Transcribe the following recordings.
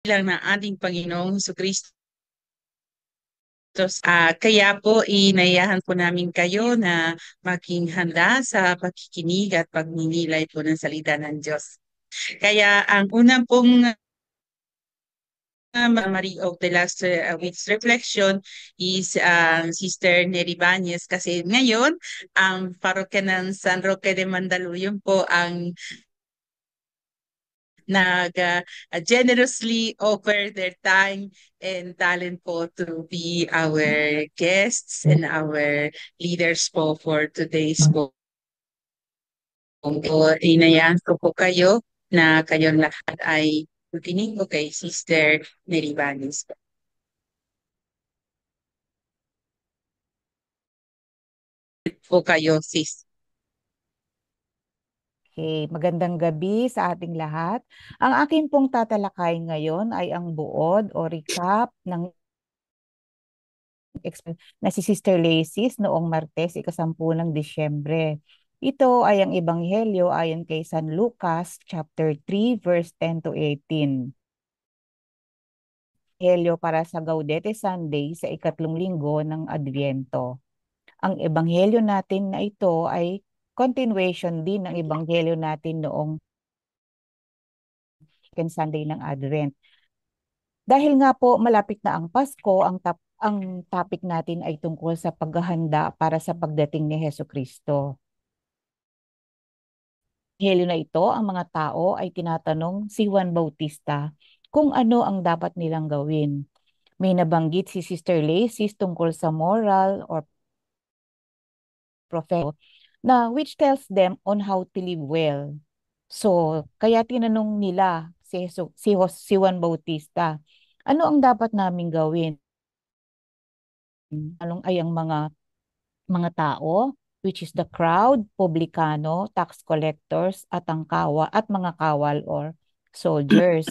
lang ng ating Panginoong Jesucristo. Kaya po inayahan po namin kayo na maging handa sa pakikinig at pagninilay po ng salita ng Diyos. Kaya ang unang pong memory of the last week's reflection is Sister Neri Banez kasi ngayon ang parokya ng San Roque de Mandaluyong po ang generously offer their time and talent po to be our guests and our leaders po for today's po. So, inayahan ko po kayo na kayong lahat ay makinig po kay Sister Neri Banez po kayo, sis. Okay, magandang gabi sa ating lahat. Ang akin pong tatalakay ngayon ay ang buod o recap ng na si Sister Lacy's noong Martes, ika-10 ng Disyembre. Ito ay ang Ebanghelyo ayon kay San Lucas, chapter 3, verse 10 to 18. Ebanghelyo para sa Gaudete Sunday sa ikatlong linggo ng Adviento. Ang ebanghelyo natin na ito ay continuation din ng ebanghelyo natin noong second Sunday ng Advent. Dahil nga po malapit na ang Pasko, ang topic natin ay tungkol sa paghahanda para sa pagdating ni Heso Kristo. Ebanghelyo na ito, ang mga tao ay tinatanong si Juan Bautista kung ano ang dapat nilang gawin. May nabanggit si Sister Lacy tungkol sa moral or prophet na which tells them on how to live well. So, kaya tinanong nila si Juan Bautista, ano ang dapat naming gawin? Anong ay ang mga tao, which is the crowd, publikano, tax collectors, at mga kawal or soldiers.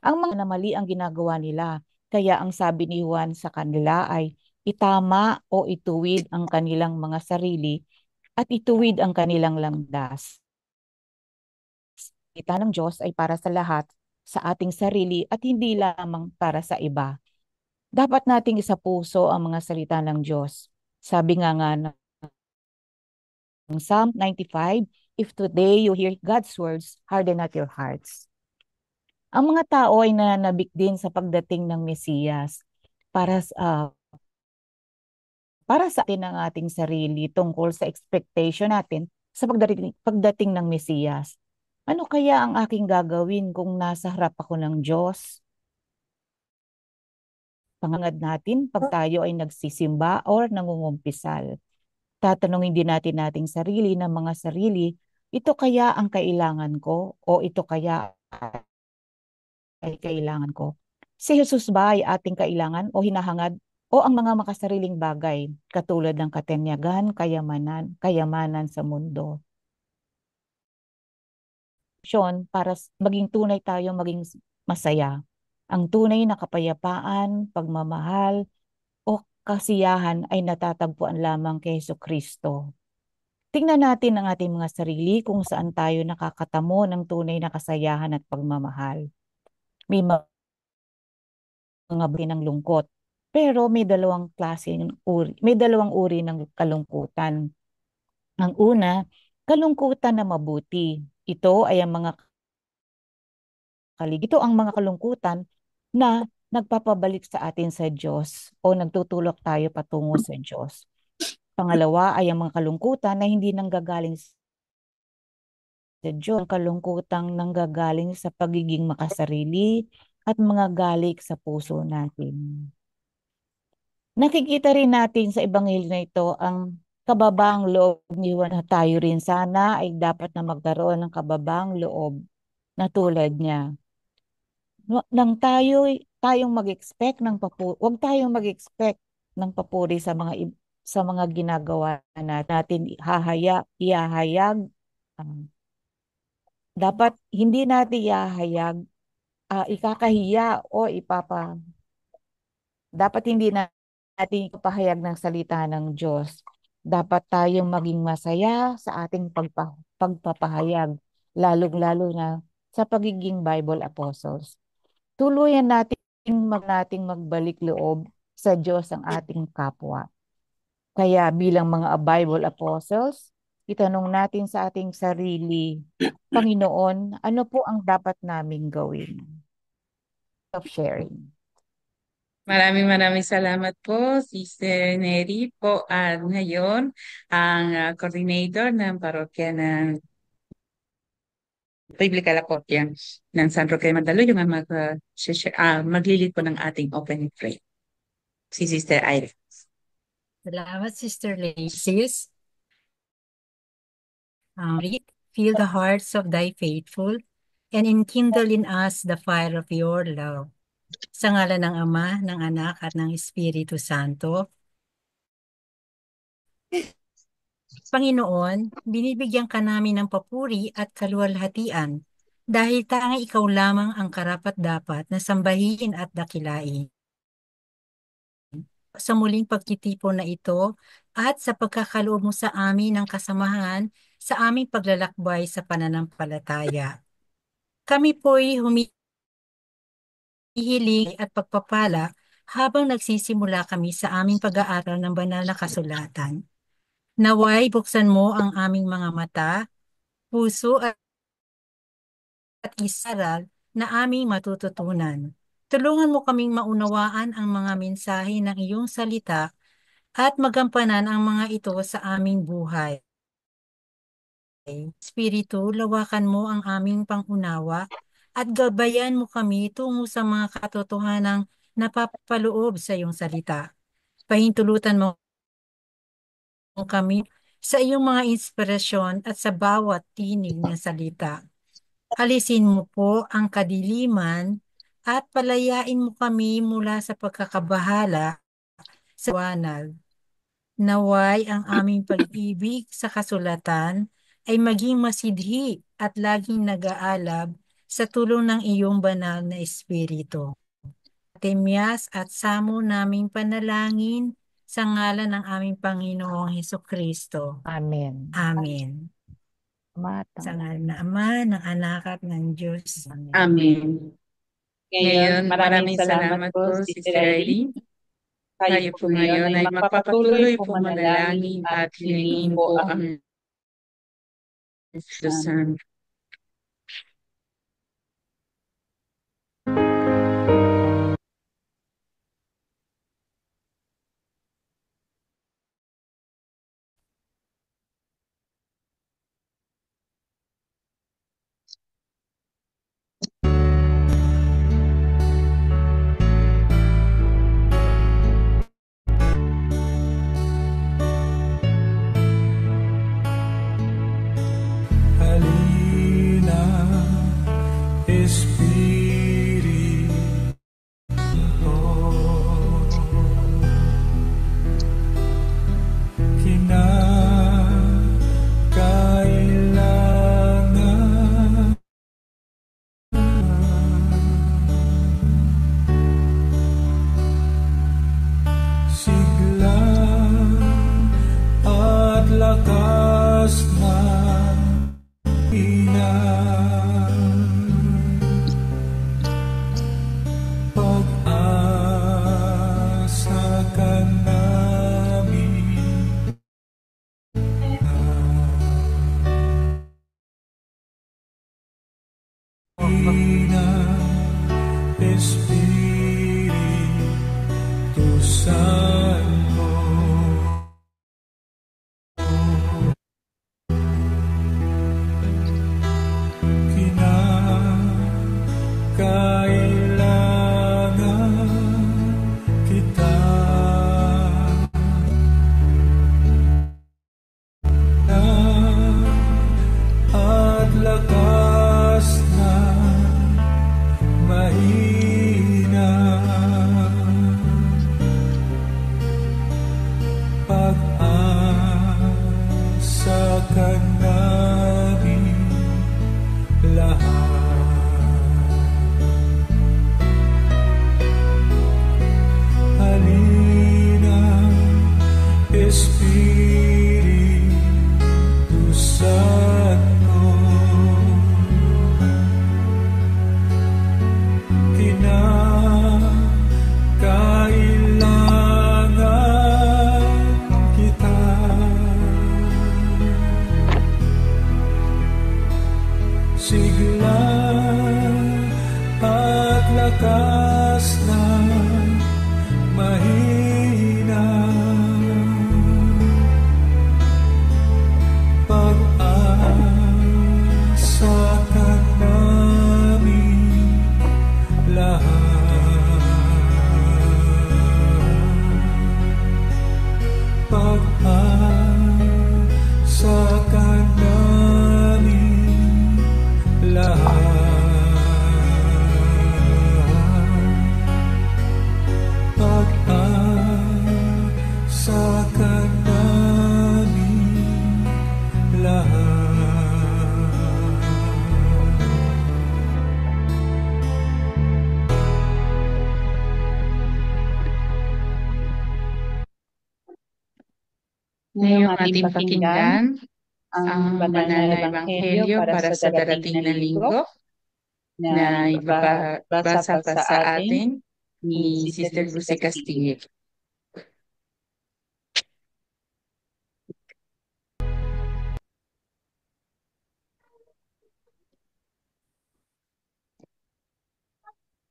Ang mga na mali ang ginagawa nila. Kaya ang sabi ni Juan sa kanila ay itama o ituwid ang kanilang mga sarili at ituwid ang kanilang landas. Kita ng Diyos ay para sa lahat, sa ating sarili at hindi lamang para sa iba. Dapat nating isapuso ang mga salita ng Diyos. Sabi nga ng Psalm 95, if today you hear God's words, harden not your hearts. Ang mga tao ay nananabik din sa pagdating ng Mesiyas para sa para sa atin ang ating sarili tungkol sa expectation natin sa pagdating ng Mesiyas. Ano kaya ang aking gagawin kung nasa harap ako ng Diyos? Pangangad natin pag tayo ay nagsisimba or nangungumpisal. Tatanungin din natin nating sarili ng mga sarili, ito kaya ang kailangan ko o ito kaya ay kailangan ko? Si Jesus ba ay ating kailangan o hinahangad o ang mga makasariling bagay katulad ng katenyagan, kayamanan sa mundo? Para maging tunay tayo maging masaya. Ang tunay na kapayapaan, pagmamahal, o kasiyahan ay natatagpuan lamang kay Jesucristo. Tingnan natin ang ating mga sarili kung saan tayo nakakatamo ng tunay na kasayahan at pagmamahal. May mga bagay ng lungkot, pero may dalawang uri ng kalungkutan. Ang una, kalungkutan na mabuti. Ito ang mga kalungkutan na nagpapabalik sa atin sa Diyos o nagtutulak tayo patungo sa Diyos. Pangalawa ay ang mga kalungkutan na hindi nanggagaling sa Diyos, ang kalungkutang nanggagaling sa pagiging makasarili at mga galik sa puso natin. Nakikita rin natin sa ebanghelyo na ito ang kababaang loob ni Juan na tayo rin sana ay dapat na magkaroon ng kababaang loob na tulad niya. Nang tayong mag-expect ng wag tayong mag-expect ng papuri sa mga ginagawa natin ihahayag. um, Dapat hindi natin ihahayag, ikakahiya o dapat hindi natin ipapahayag ng salita ng Diyos. Dapat tayong maging masaya sa ating pagpapahayag, lalong-lalo na sa pagiging Bible apostles. Tuluyan nating magbalik loob sa Diyos ang ating kapwa. Kaya bilang mga Bible apostles, itanong natin sa ating sarili, Panginoon, ano po ang dapat naming gawin? Of sharing. Maraming salamat po, Sister Neri po. At ngayon, ang coordinator ng parokya ng Biblikal Parokya ng San Roque de Mandaluyong ang maglilid po ng ating opening prayer. Si Sister Ira. Salamat, Sister Laces. Fill the hearts of thy faithful and enkindle in us the fire of your love. Sa ngalan ng Ama, ng Anak, at ng Espiritu Santo. Panginoon, binibigyan ka namin ng papuri at kaluwalhatian dahil tanging ikaw lamang ang karapat-dapat na sambahin at dakilain. Sa muling pagtitipon na ito at sa pagkakaloob mo sa amin ng kasamahan sa aming paglalakbay sa pananampalataya. Kami po'y humihiling at pagpapala habang nagsisimula kami sa aming pag-aaral ng banal na kasulatan. Naway buksan mo ang aming mga mata, puso at isaral na aming matututunan. Tulungan mo kaming maunawaan ang mga mensahe ng iyong salita at magampanan ang mga ito sa aming buhay. Espiritu, lawakan mo ang aming pangunawa at gabayan mo kami tungo sa mga katotohanang napapaloob sa iyong salita. Pahintulutan mo kami sa iyong mga inspirasyon at sa bawat tinig ng salita. Alisin mo po ang kadiliman at palayain mo kami mula sa pagkakabahala sa wanag. Naway ang aming pag-ibig sa kasulatan ay maging masidhi at laging nag-aalab sa tulong ng iyong banal na Espiritu. Temyas at samo naming panalangin sa ngalan ng aming Panginoong Hesukristo. Amen. Amen. Sa ngalan ng Ama, ng Anak at ng Diyos. Amen. Ngayon, maraming salamat po, Sister Irene. Tayo po ngayon ay magpapatuloy po manalangin at hilingin po ang Diyos. lakas na mahina, pag-asa ka namin lahat, pag-asa ka namin lahat, pag-asa ka namin lahat. Ngayong ating pakinggan ang banal na ebanghelyo para sa darating na linggo na ibabasa pa sa atin ni Sister Lucy Castillo.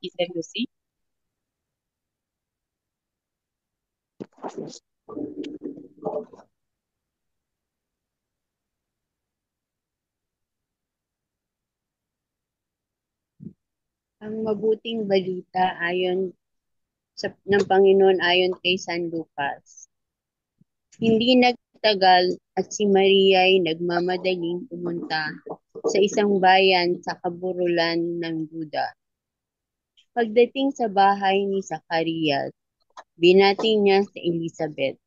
Sister Lucy. Ang mabuting balita ng Panginoon ayon kay San Lucas. Hindi nagtagal at si Maria ay nagmamadaling pumunta sa isang bayan sa kaburulan ng Juda. Pagdating sa bahay ni Zacarias, binati niya si Elizabeth.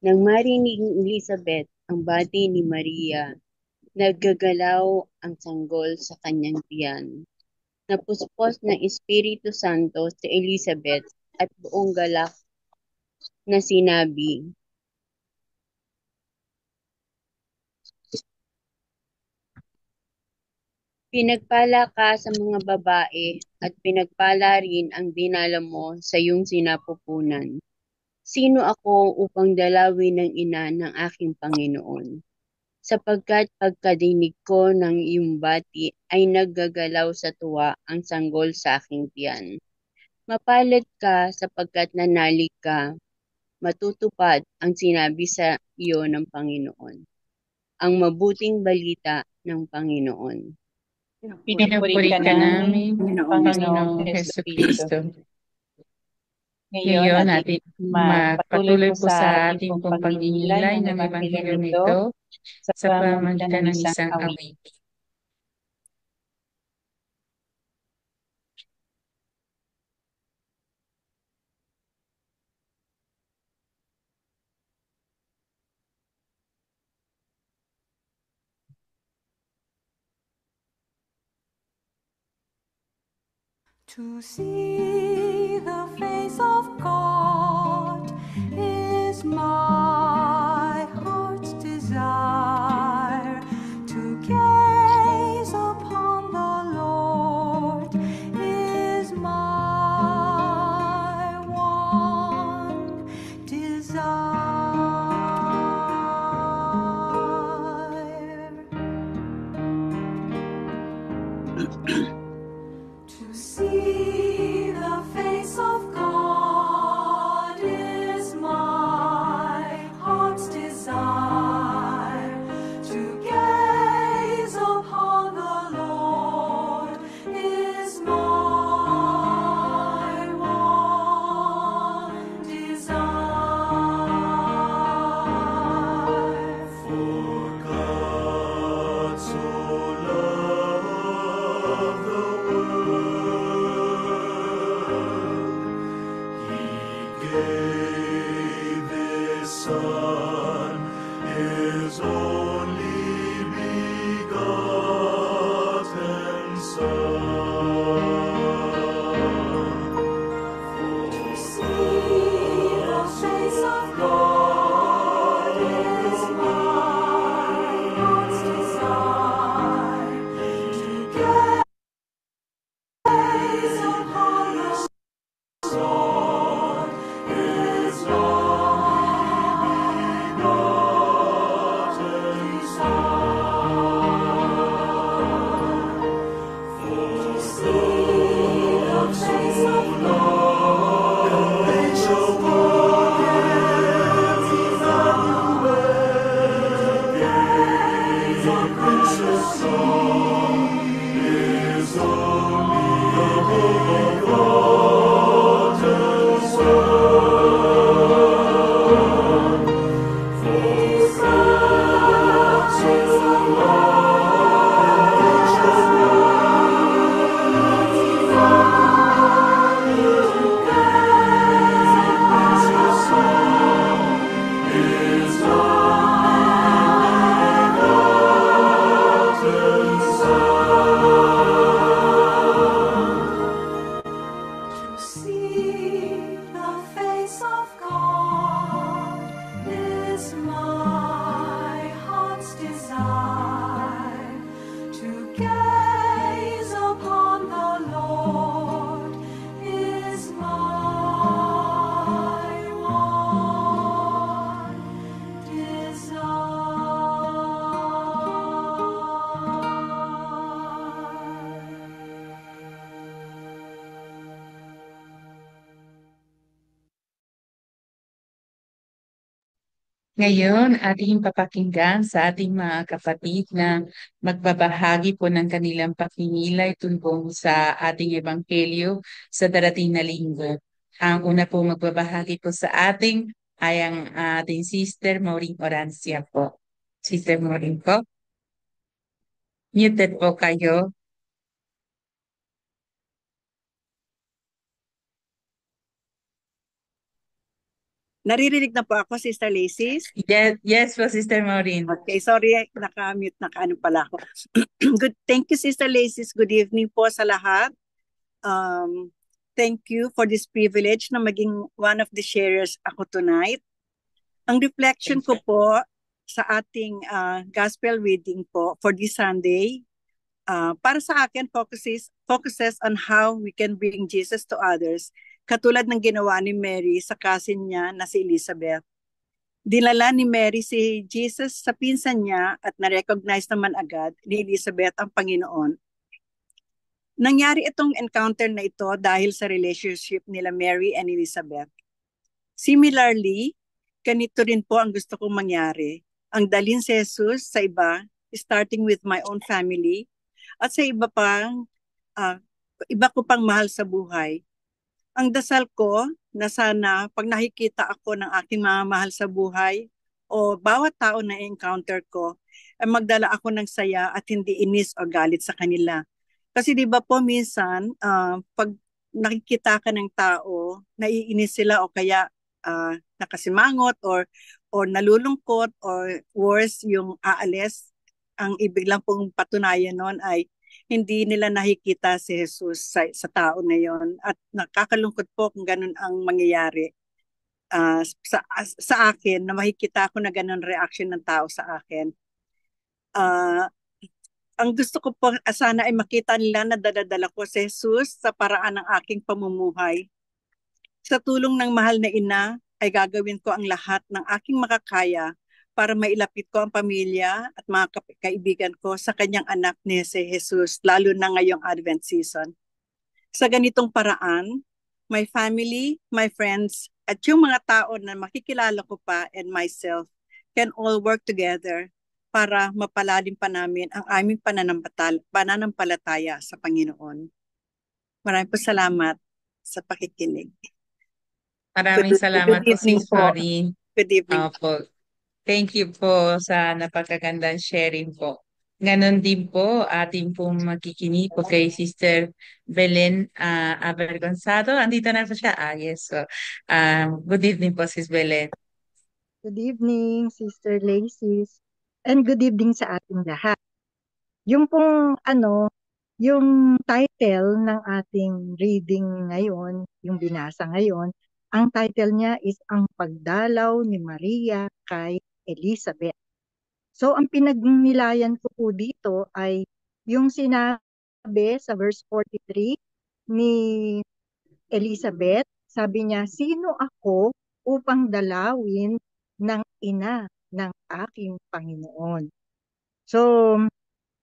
Nang marinig ni Elizabeth ang bati ni Maria, naggagalaw ang sanggol sa kanyang tiyan. Napuspos ng Espiritu Santo si Elizabeth at buong galak na sinabi, "Pinagpala ka sa mga babae at pinagpala rin ang dinala mo sa iyong sinapupunan. Sino ako upang dalawin ng ina ng aking Panginoon? Sapagkat pagkadinig ko ng iyong bati ay naggagalaw sa tuwa ang sanggol sa aking tiyan. Mapalad ka sapagkat nanalig ka, matutupad ang sinabi sa iyo ng Panginoon." Ang mabuting balita ng Panginoon. Pinupuri ka namin, Panginoong Jesucristo. Ngayon, atin magpatuloy po sa ating pong pagninilay ng ebanghelyo nito sa pamamagitan ng isang awit. To see the face of God is my heart's desire. To gaze upon the Lord is my one desire. To see the face of God is my heart's desire. To gaze upon the Lord is my one desire. For God so loved the world, He gave His Son, His only begotten Son. To see the face of God is my heart's desire. To gaze upon the Lord is my begotten Son. To see the face Ngayon, ating papakinggan sa ating mga kapatid na magbabahagi po ng kanilang pakinilay tungkol sa ating ebanghelyo sa darating na linggo. Ang una po magbabahagi po sa ating ay ang ating Sister Maureen Orancia po. Sister Maureen po, muted po kayo. Naririnig na po ako, Sister Lacis. Yes po, Sister Maureen. Okay, sorry, naka-mute, naka-ano pala ako. Thank you, Sister Lacis. Good evening po sa lahat. Thank you for this privilege na maging one of the sharers ako tonight. Ang reflection ko po sa ating gospel reading po for this Sunday, para sa akin, focuses on how we can bring Jesus to others, katulad ng ginawa ni Mary sa cousin niya na si Elizabeth. Dinala ni Mary si Jesus sa pinsan niya at na-recognize naman agad ni Elizabeth ang Panginoon. Nangyari itong encounter na ito dahil sa relationship nila Mary and Elizabeth. Similarly, ganito rin po ang gusto kong mangyari. Ang dalhin si Jesus sa iba, starting with my own family, at sa iba ko pang mahal sa buhay. Ang dasal ko na sana pag nakikita ako ng aking mga mahal sa buhay o bawat tao na encounter ko, ay magdala ako ng saya at hindi inis o galit sa kanila. Kasi di ba po minsan, pag nakikita ka ng tao, naiinis sila o kaya nakasimangot or nalulungkot or worse, yung aalis, ang ibig lang pong patunayan nun ay hindi nila nakikita si Jesus sa tao na yon. At nakakalungkot po kung ganun ang mangyayari sa akin, na makikita ko na ganun reaction ng tao sa akin. Ang gusto ko po sana ay makita nila na daladala ko si Jesus sa paraan ng aking pamumuhay. Sa tulong ng mahal na ina ay gagawin ko ang lahat ng aking makakaya para mailapit ko ang pamilya at mga kaibigan ko sa kanyang anak ni si Jesus, lalo na ngayong Advent season. Sa ganitong paraan, my family, my friends, at yung mga tao na makikilala ko pa and myself can all work together para mapalalim pa namin ang aming pananampalataya sa Panginoon. Maraming po salamat sa pakikinig. Maraming salamat po, Sis Maureen. Good evening. Opo. Thank you po sa napakagandang sharing po. Ganon din po ating pong makikinig po kay Sister Belen Avergonzado. Andito na po siya. Yes. So, good evening po, Sis Belen. Good evening, Sister Lacis. And good evening sa ating lahat. Yung pong yung title ng ating reading ngayon, yung binasa ngayon, ang title niya is Ang Pagdalaw ni Maria kay Elizabeth. So, ang pinagnilayan ko po dito ay yung sinabi sa verse 43 ni Elizabeth. Sabi niya, sino ako upang dalawin ng ina ng aking Panginoon? So,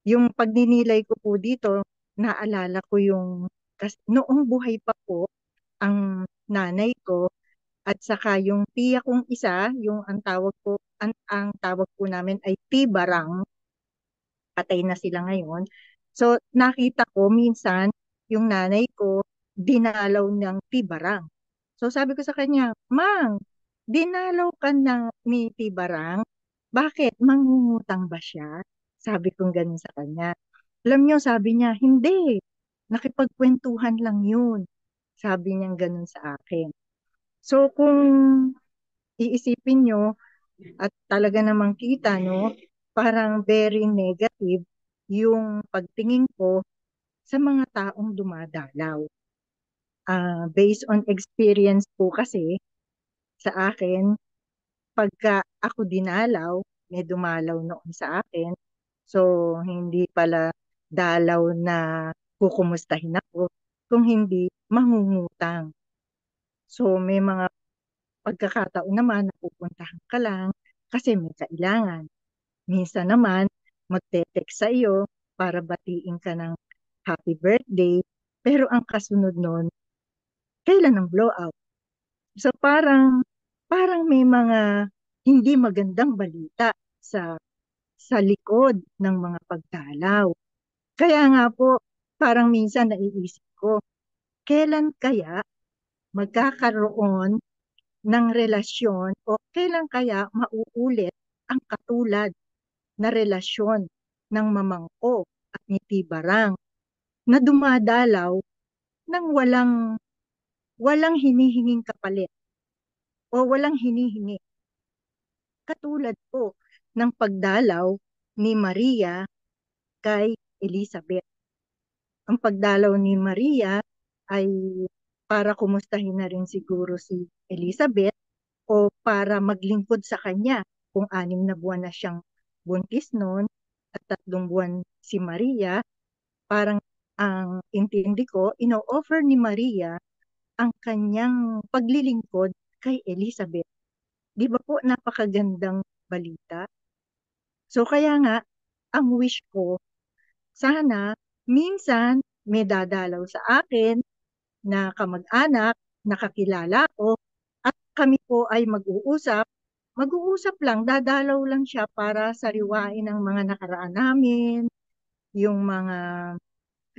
yung pagninilay ko po dito, naalala ko yung noong buhay pa po ang nanay ko at saka yung tiya kong isa, yung ang tawag po namin ay Tibarang. Patay na sila ngayon. So nakita ko minsan yung nanay ko dinalaw ng Tibarang. So sabi ko sa kanya, Mang, dinalaw ka ni Tibarang? Bakit? Mangungutang ba siya? Sabi kong ganun sa kanya. Alam niyo, sabi niya, hindi. Nakipagkwentuhan lang yun. Sabi niya ganun sa akin. So kung iisipin nyo, at talaga namang kita, no, parang very negative yung pagtingin ko sa mga taong dumadalaw. Based on experience po kasi, sa akin, pagka ako dinalaw, may dumalaw noon sa akin, so hindi pala dalaw na kukumustahin ako, kung hindi mangungutang. So may mga pagkakataon naman na pupuntahan ka lang kasi may kailangan. Minsan naman, magte-text sa iyo para batiin ka ng happy birthday, pero ang kasunod nun, kailan ang blowout? So parang may mga hindi magandang balita sa likod ng mga pagdalaw. Kaya nga po, parang minsan naiisip ko, kailan kaya magkakaroon ng relasyon o kailan kaya mauulit ang katulad na relasyon ng mamangko at ni Tibarang na dumadalaw ng walang hinihinging kapalit o walang hinihingi. Katulad po ng pagdalaw ni Maria kay Elizabeth. Ang pagdalaw ni Maria ay para kumustahin na rin siguro si Elizabeth o para maglingkod sa kanya kung 6 na buwan na siyang buntis noon at 3 buwan si Maria. Parang ang intindi ko, ino-offer ni Maria ang kanyang paglilingkod kay Elizabeth. Di ba po napakagandang balita? So kaya nga, ang wish ko, sana minsan may dadalaw sa akin na kamag-anak, nakakilala ko, at kami po ay mag-uusap lang, dadalaw lang siya para sariwain ang mga nakaraan namin, yung mga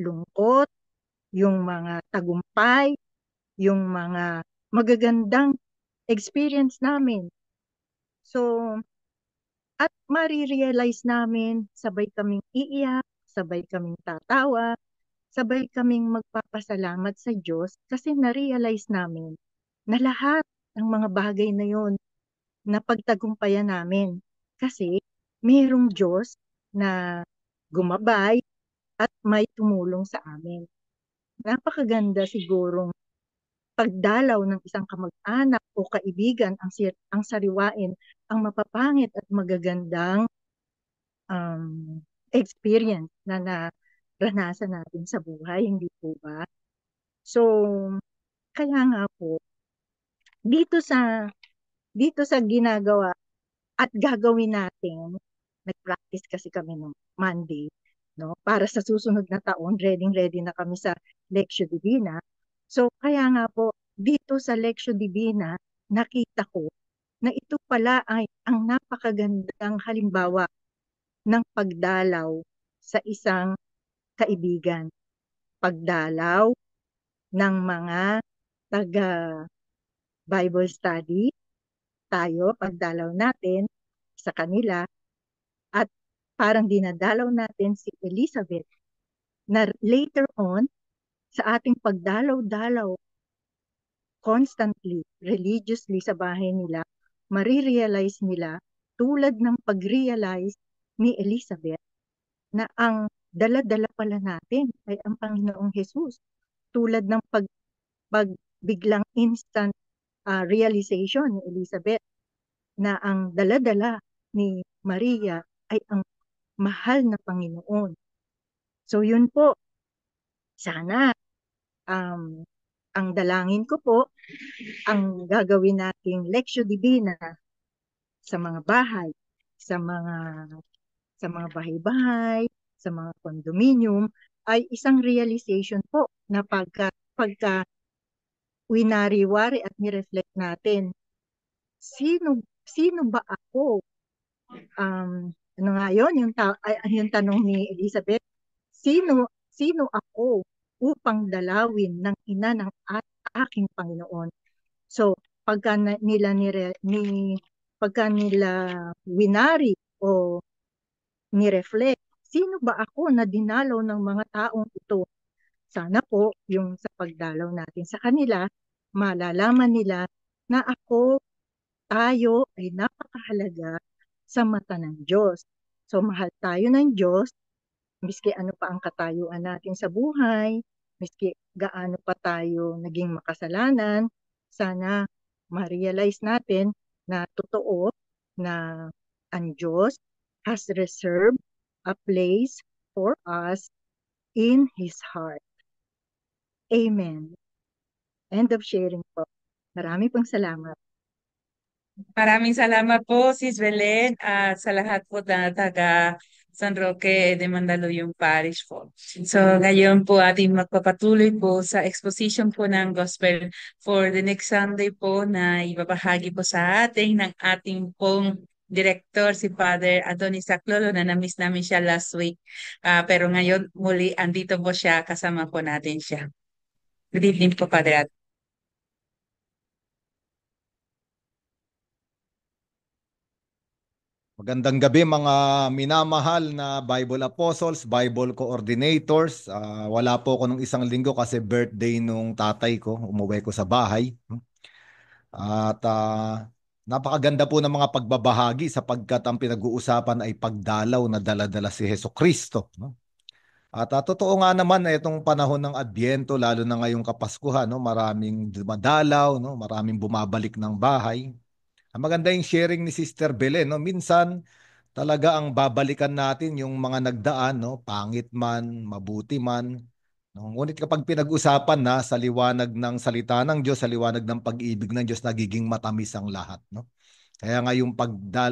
lungkot, yung mga tagumpay, yung mga magagandang experience namin. So, at marirealize namin, sabay kaming iiyak, sabay kaming tatawa, sabay kaming magpapasalamat sa Diyos kasi na-realize namin na lahat ng mga bagay na yon na pagtagumpayan namin. Kasi mayroong Diyos na gumabay at may tumulong sa amin. Napakaganda sigurong pagdalaw ng isang kamag-anak o kaibigan ang sariwain ang mapapangit at magagandang experience na naranasan natin sa buhay, hindi po ba? So, kaya nga po, dito sa ginagawa at gagawin natin, nag-practice kasi kami nung Monday, no? Para sa susunod na taon, ready na kami sa Lectio Divina. So, kaya nga po, dito sa Lectio Divina, nakita ko na ito pala ay ang napakagandang halimbawa ng pagdalaw sa isang kaibigan. Pagdalaw ng mga taga-Bible study, tayo, pagdalaw natin sa kanila, at parang dinadalaw natin si Elizabeth na later on, sa ating pagdalaw-dalaw constantly, religiously sa bahay nila, marirealize nila tulad ng pag-realize ni Elizabeth na ang dala-dala pala natin ay ang Panginoong Jesus. Tulad ng pagbiglang instant realization ni Elizabeth na ang dala-dala ni Maria ay ang mahal na Panginoon. So yun po, sana ang dalangin ko po, ang gagawin nating Lectio Divina sa mga bahay, sa mga bahay-bahay, sa mga condominium, ay isang realization po na pagka winari-wari at ni-reflect natin, sino ba ako? Ano nga yun? Yung tanong ni Elizabeth, sino ako upang dalawin ng ina ng aking Panginoon? So, pagka nila winari o ni-reflect, sino ba ako na dinalaw ng mga taong ito? Sana po yung sa pagdalaw natin sa kanila, malalaman nila na tayo ay napakahalaga sa mata ng Diyos. So mahal tayo ng Diyos, miski ano pa ang katayuan natin sa buhay, miski gaano pa tayo naging makasalanan, sana ma-realize natin na totoo na ang Diyos has reserved a place for us in His heart. Amen. End of sharing po. Marami pong salamat. Maraming salamat po, Sis Belen, at sa lahat po na San Roque de Mandaluyong Parish po. So ngayon po ating magpapatuloy po sa exposition po ng Gospel for the next Sunday po na ibabahagi po sa ating ng ating pong Director, si Father Anthony Saclolo, na na-miss namin siya last week. Pero ngayon muli andito po siya, kasama po natin siya. Good evening po, Padre. Magandang gabi mga minamahal na Bible Apostles, Bible Coordinators. Wala po ako nung isang linggo kasi birthday nung tatay ko. Umuwi ko sa bahay. At napakaganda po ng mga pagbabahagi sapagkat ang pinag-uusapan ay pagdalaw na dala-dala si Hesukristo. At totoo nga naman na itong panahon ng Adbyento, lalo na ngayong Kapaskuhan, maraming dumadalaw, maraming bumabalik ng bahay. Ang maganda yung sharing ni Sister Belen, minsan talaga ang babalikan natin yung mga nagdaan, pangit man, mabuti man. Ngunit kapag pinag-usapan na sa liwanag ng salita ng Diyos, sa liwanag ng pag-ibig ng Diyos, nagiging matamis ang lahat. Kaya nga yung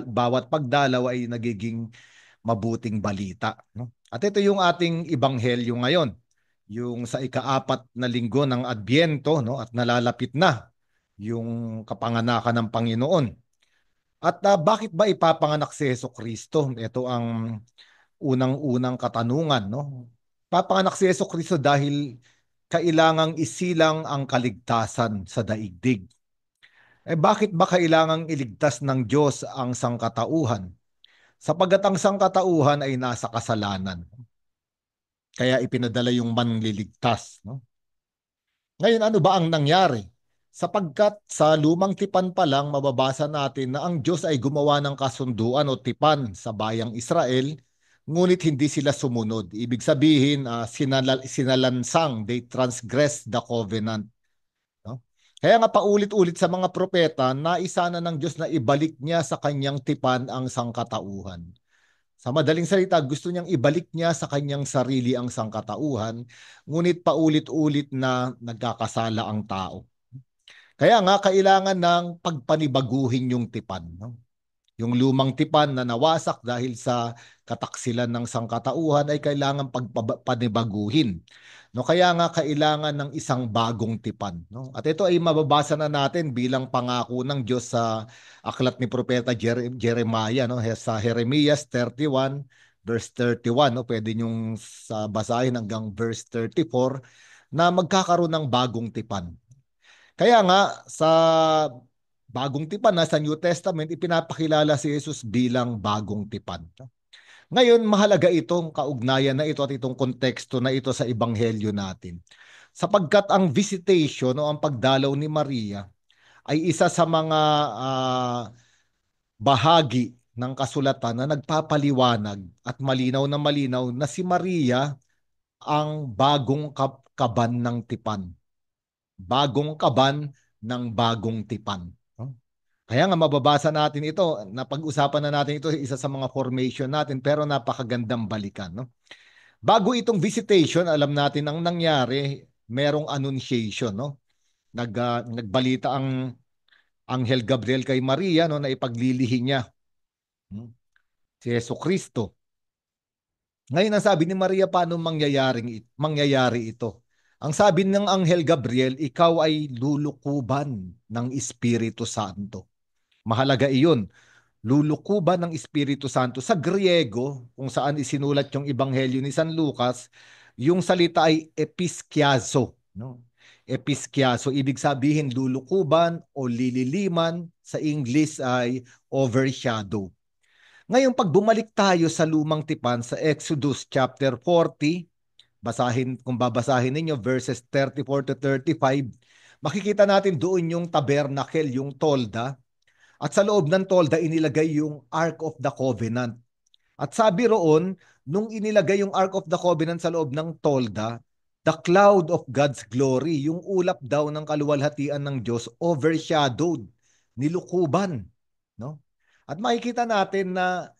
bawat pagdalaw ay nagiging mabuting balita. At ito yung ating ibanghelyo ngayon, yung sa ika-4 na linggo ng Adbyento, at nalalapit na yung kapanganakan ng Panginoon. At bakit ba ipapanganak si Hesukristo? Ito ang unang-unang katanungan. Papanganak si Hesukristo dahil kailangang isilang ang kaligtasan sa daigdig. Bakit ba kailangang iligtas ng Diyos ang sangkatauhan? Sapagkat ang sangkatauhan ay nasa kasalanan. Kaya ipinadala yung manliligtas. Ngayon, ano ba ang nangyari? Sapagkat sa lumang tipan pa lang, mababasa natin na ang Diyos ay gumawa ng kasunduan o tipan sa bayang Israel, ngunit hindi sila sumunod. Ibig sabihin, sinalansang, they transgressed the covenant. Kaya nga paulit-ulit sa mga propeta, naisa na ng Diyos na ibalik niya sa kanyang tipan ang sangkatauhan. Sa madaling salita, gusto niyang ibalik niya sa kanyang sarili ang sangkatauhan, ngunit paulit-ulit na nagkakasala ang tao. Kaya nga, kailangan ng pagpanibaguhin yung tipan. Yung lumang tipan na nawasak dahil sa kataksilan ng sangkatauhan ay kailangan pagpanibaguhin. Kaya nga, kailangan ng isang bagong tipan. At ito ay mababasa na natin bilang pangako ng Diyos sa aklat ni Propeta Jeremiah, sa Jeremias 31, verse 31. Pwede niyong basahin hanggang verse 34 na magkakaroon ng bagong tipan. Kaya nga, sa bagong tipan na sa New Testament, ipinapakilala si Jesus bilang bagong tipan. Ngayon, mahalaga itong kaugnayan na ito at itong konteksto na ito sa ebanghelyo natin. Sapagkat ang visitation o ang pagdalaw ni Maria ay isa sa mga bahagi ng kasulatan na nagpapaliwanag at malinaw na si Maria ang bagong kaban ng tipan. Bagong kaban ng bagong tipan. Kaya nga mababasa natin ito, napag-usapan na natin ito, isa sa mga formation natin, pero napakagandang balikan. Bago itong visitation, alam natin ang nangyari, merong annunciation. Nagbalita ang Anghel Gabriel kay Maria na ipaglilihi niya si Hesukristo. Ngayon ang sabi ni Maria, paano mangyayari ito? Ang sabi ng Anghel Gabriel, ikaw ay lulukuban ng Espiritu Santo. Mahalaga iyon, lulukuban ng Espiritu Santo. Sa Griego, kung saan isinulat yung Ebanghelyo ni San Lucas, yung salita ay episkiazo. Episkiazo, ibig sabihin lulukuban o lililiman. Sa English ay overshadow. Ngayon, pag bumalik tayo sa lumang tipan, sa Exodus chapter 40, kung babasahin ninyo verses 34 to 35, makikita natin doon yung tabernacle, yung tolda. At sa loob ng tolda, inilagay yung Ark of the Covenant. At sabi roon, nung inilagay yung Ark of the Covenant sa loob ng tolda, the cloud of God's glory, yung ulap daw ng kaluwalhatian ng Diyos, overshadowed, nilukuban. At makikita natin na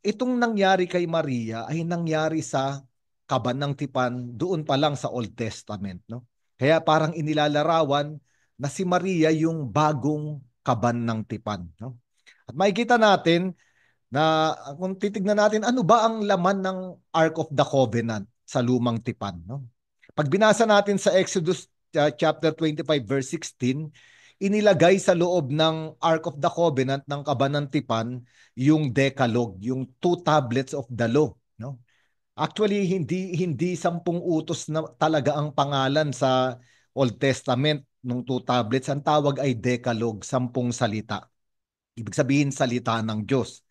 itong nangyari kay Maria ay nangyari sa kaban ng tipan doon pa lang sa Old Testament. Kaya parang inilalarawan na si Maria yung bagong kaban ng tipan. At makikita natin na kung titignan natin ano ba ang laman ng Ark of the Covenant sa lumang tipan, no? Pag binasa natin sa Exodus chapter 25 verse 16, inilagay sa loob ng Ark of the Covenant ng kabanang tipan yung Decalogue, yung two tablets of the law, no? Actually, hindi 10 utos na talaga ang pangalan sa Old Testament nung two tablets. Ang tawag ay Decalogue, 10 salita. Ibig sabihin salita ng Diyos.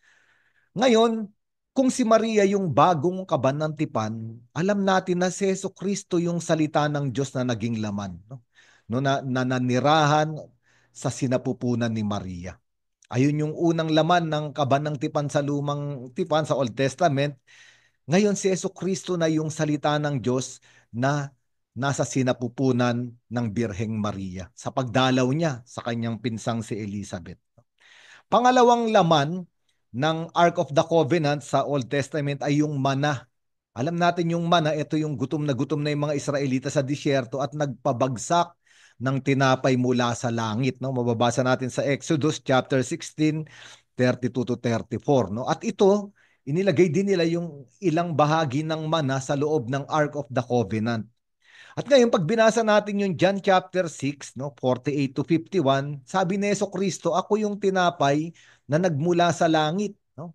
Ngayon, kung si Maria yung bagong kabanang tipan, alam natin na si Jesucristo yung salita ng Diyos na naging laman, no? No, na nanirahan sa sinapupunan ni Maria. Ayun yung unang laman ng kabanang tipan sa lumang tipan sa Old Testament. Ngayon si Jesucristo na yung salita ng Diyos na nasa sinapupunan ng Birheng Maria sa pagdalaw niya sa kanyang pinsang si Elizabeth. Pangalawang laman ng Ark of the Covenant sa Old Testament ay yung mana. Alam natin yung mana, ito yung gutom na yung mga Israelita sa disyerto at nagpabagsak ng tinapay mula sa langit, no? Mababasa natin sa Exodus chapter 16, 32 to 34, no? At ito, inilagay din nila yung ilang bahagi ng mana sa loob ng Ark of the Covenant. At ngayon, pag binasa natin yung John chapter 6, no, 48 to 51, sabi ni Jesucristo, ako yung tinapay na nagmula sa langit, no?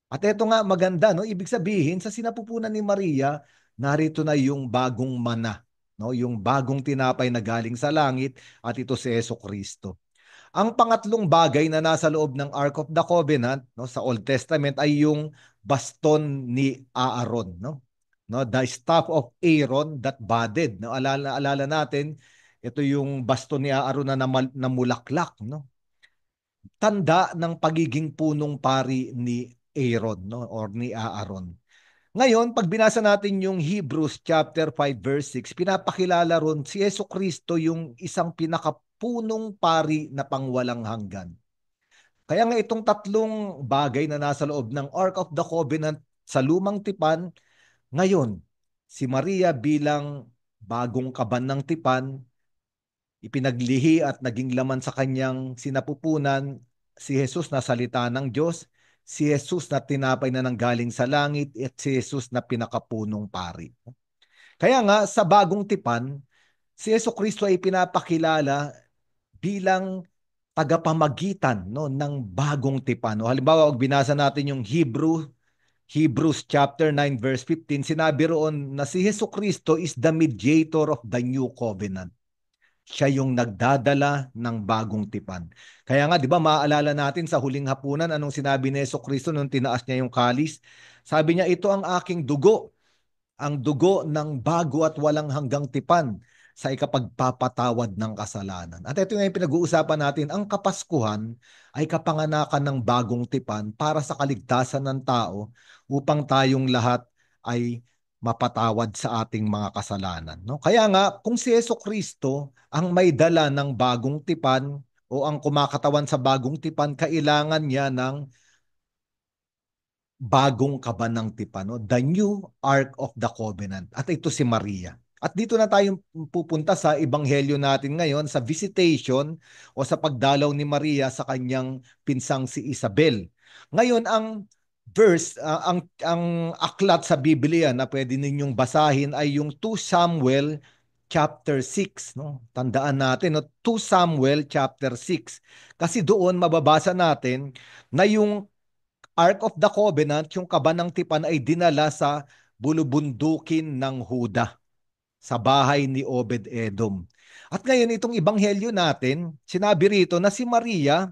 At ito nga maganda, no? Ibig sabihin, sa sinapupunan ni Maria, narito na yung bagong mana, no? Yung bagong tinapay na galing sa langit, at ito si Jesucristo. Ang pangatlong bagay na nasa loob ng Ark of the Covenant, no, sa Old Testament ay yung baston ni Aaron, no? No, the staff of Aaron that budded, no? Alala natin, ito yung baston ni Aaron na namulaklak, no? Tanda ng pagiging punong pari ni Aaron, no, or ni Aaron. Ngayon, pag binasa natin yung Hebrews chapter 5 verse 6, pinapakilala ron si Jesucristo yung isang pinakapunong pari na pangwalang hanggan. Kaya nga itong tatlong bagay na nasa loob ng Ark of the Covenant sa lumang tipan, ngayon, si Maria bilang bagong kaban ng tipan, ipinaglihi at naging laman sa kanyang sinapupunan si Jesus na salita ng Diyos, si Jesus na tinapay na nanggaling sa langit, at si Jesus na pinakapunong pari. Kaya nga sa bagong tipan, si Jesucristo ay pinapakilala bilang tagapamagitan, no, ng bagong tipan. No? Halimbawa, pag binasa natin yung Hebrews chapter 9 verse 15, sinabi roon na si Jesucristo is the mediator of the new covenant. Siya yung nagdadala ng bagong tipan. Kaya nga, di ba, maaalala natin sa huling hapunan, anong sinabi ni Jesucristo nung tinaas niya yung kalis? Sabi niya, ito ang aking dugo, ang dugo ng bago at walang hanggang tipan sa ikapagpapatawad ng kasalanan. At ito nga yung pinag-uusapan natin, ang Kapaskuhan ay kapanganakan ng bagong tipan para sa kaligtasan ng tao upang tayong lahat ay mapatawad sa ating mga kasalanan. No? Kaya nga, kung si Jesucristo ang may dala ng bagong tipan o ang kumakatawan sa bagong tipan, kailangan niya ng bagong kaban ng tipan, no? The new Ark of the Covenant. At ito si Maria. At dito na tayo pupunta sa ebanghelyo natin ngayon sa visitation o sa pagdalaw ni Maria sa kanyang pinsang si Isabel. Ngayon ang verse, ang aklat sa Biblia na pwede ninyong basahin ay yung 2 Samuel chapter 6, no? Tandaan natin, no? 2 Samuel chapter 6. Kasi doon mababasa natin na yung Ark of the Covenant, yung kaban ng tipan ay dinala sa bulubundukin ng Huda sa bahay ni Obed-Edom. At ngayon itong ebanghelyo natin, sinabi rito na si Maria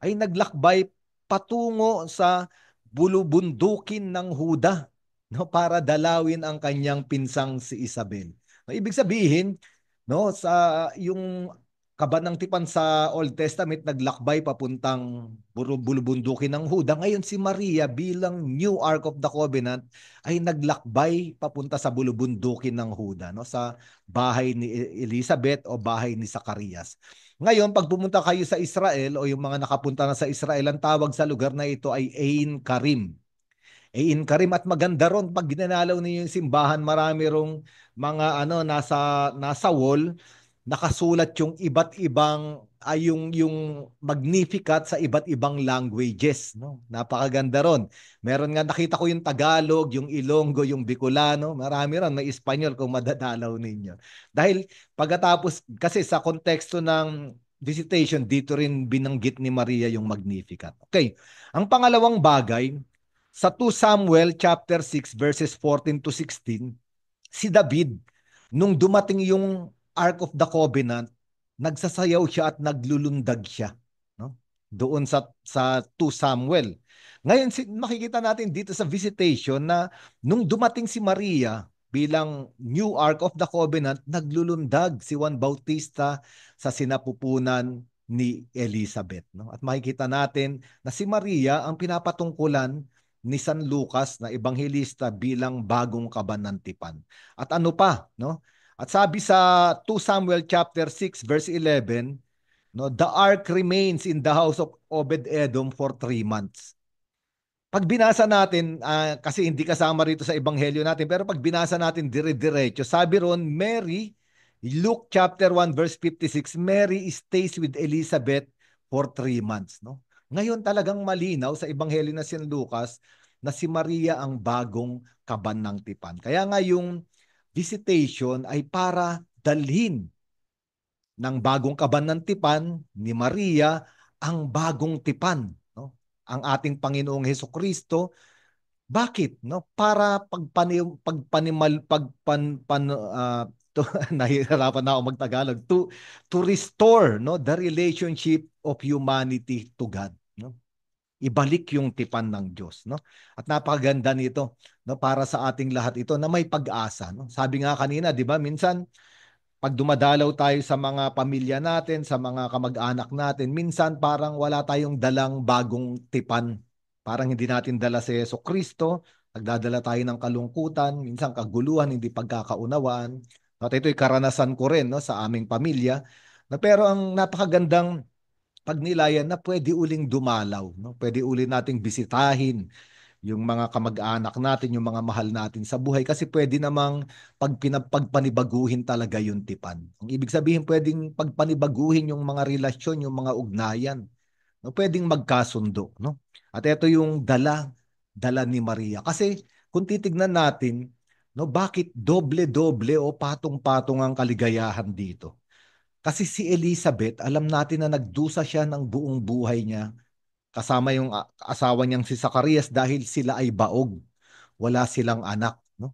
ay naglakbay patungo sa bulubundukin ng Huda, no, para dalawin ang kanyang pinsang si Isabel. No, ibig sabihin, no, sa yung kaban ng tipan sa Old Testament naglakbay papuntang bulubundukin ng Huda. Ngayon si Maria bilang new Ark of the Covenant ay naglakbay papunta sa bulubundukin ng Huda, no, sa bahay ni Elizabeth o bahay ni Zacarias. Ngayon, pag pumunta kayo sa Israel o yung mga nakapunta na sa Israel, ang tawag sa lugar na ito ay Ein Karim. Ein Karim, at maganda ron pag ginanalaw niyo yung simbahan, marami rong mga nasa wall nakasulat yung iba't ibang yung Magnificat sa iba't ibang languages, no? Napakaganda ron. Meron nga nakita ko yung Tagalog, yung Ilonggo, yung Bicolano, marami ron, may Espanyol kung madadalaw ninyo. Dahil pagkatapos kasi sa konteksto ng visitation, dito rin binanggit ni Maria yung Magnificat. Okay. Ang pangalawang bagay, sa 2 Samuel chapter 6 verses 14 to 16, si David, nung dumating yung Ark of the Covenant, nagsasayaw siya at naglulundag siya, no? Doon sa 2 Samuel. Ngayon, makikita natin dito sa visitation na nung dumating si Maria bilang new Ark of the Covenant, naglulundag si Juan Bautista sa sinapupunan ni Elizabeth, no? At makikita natin na si Maria ang pinapatungkulan ni San Lucas na ebanghelista bilang bagong kabanantipan. At ano pa, no? At sabi sa 2 Samuel chapter 6 verse 11, no, the ark remains in the house of Obed-Edom for 3 months. Pag binasa natin, kasi hindi kasama rito sa ebanghelyo natin, pero pag binasa natin dire-diretso, sabi ron, Mary, Luke chapter 1 verse 56, Mary stays with Elizabeth for 3 months. No? Ngayon talagang malinaw sa ebanghelyo na San Lucas na si Maria ang bagong kaban ng tipan. Kaya nga yung visitation ay para dalhin ng bagong kaban ng tipan ni Maria ang bagong tipan, no? Ang ating Panginoong Hesukristo. Bakit, no? Para nahihirapan na ako magtagalog, to restore, no, the relationship of humanity to God, no? Ibalik yung tipan ng Diyos, no? At napakaganda nito, no, para sa ating lahat ito na may pag-asa, no? Sabi nga kanina, 'di ba? Minsan pag dumadalaw tayo sa mga pamilya natin, sa mga kamag-anak natin, minsan parang wala tayong dalang bagong tipan. Parang hindi natin dala si Jesucristo, nagdadala tayo ng kalungkutan, minsan kaguluhan, hindi pagkakaunawaan. At ito'y karanasan ko rin, no, sa aming pamilya. Pero ang napakagandang pagnilayan na pwede uling dumalaw, no? Pwede uling nating bisitahin yung mga kamag-anak natin, yung mga mahal natin sa buhay kasi pwede namang pagpanibaguhin talaga yung tipan. Ang ibig sabihin pwedeng pagpanibaguhin yung mga relasyon, yung mga ugnayan. No? Pwedeng magkasundo, no? At ito yung dala ni Maria. Kasi kung titignan natin, no, bakit doble-doble o patong-patong ang kaligayahan dito? Kasi si Elizabeth, alam natin na nagdusa siya ng buong buhay niya kasama yung asawa niyang si Zacarias dahil sila ay baog. Wala silang anak. No?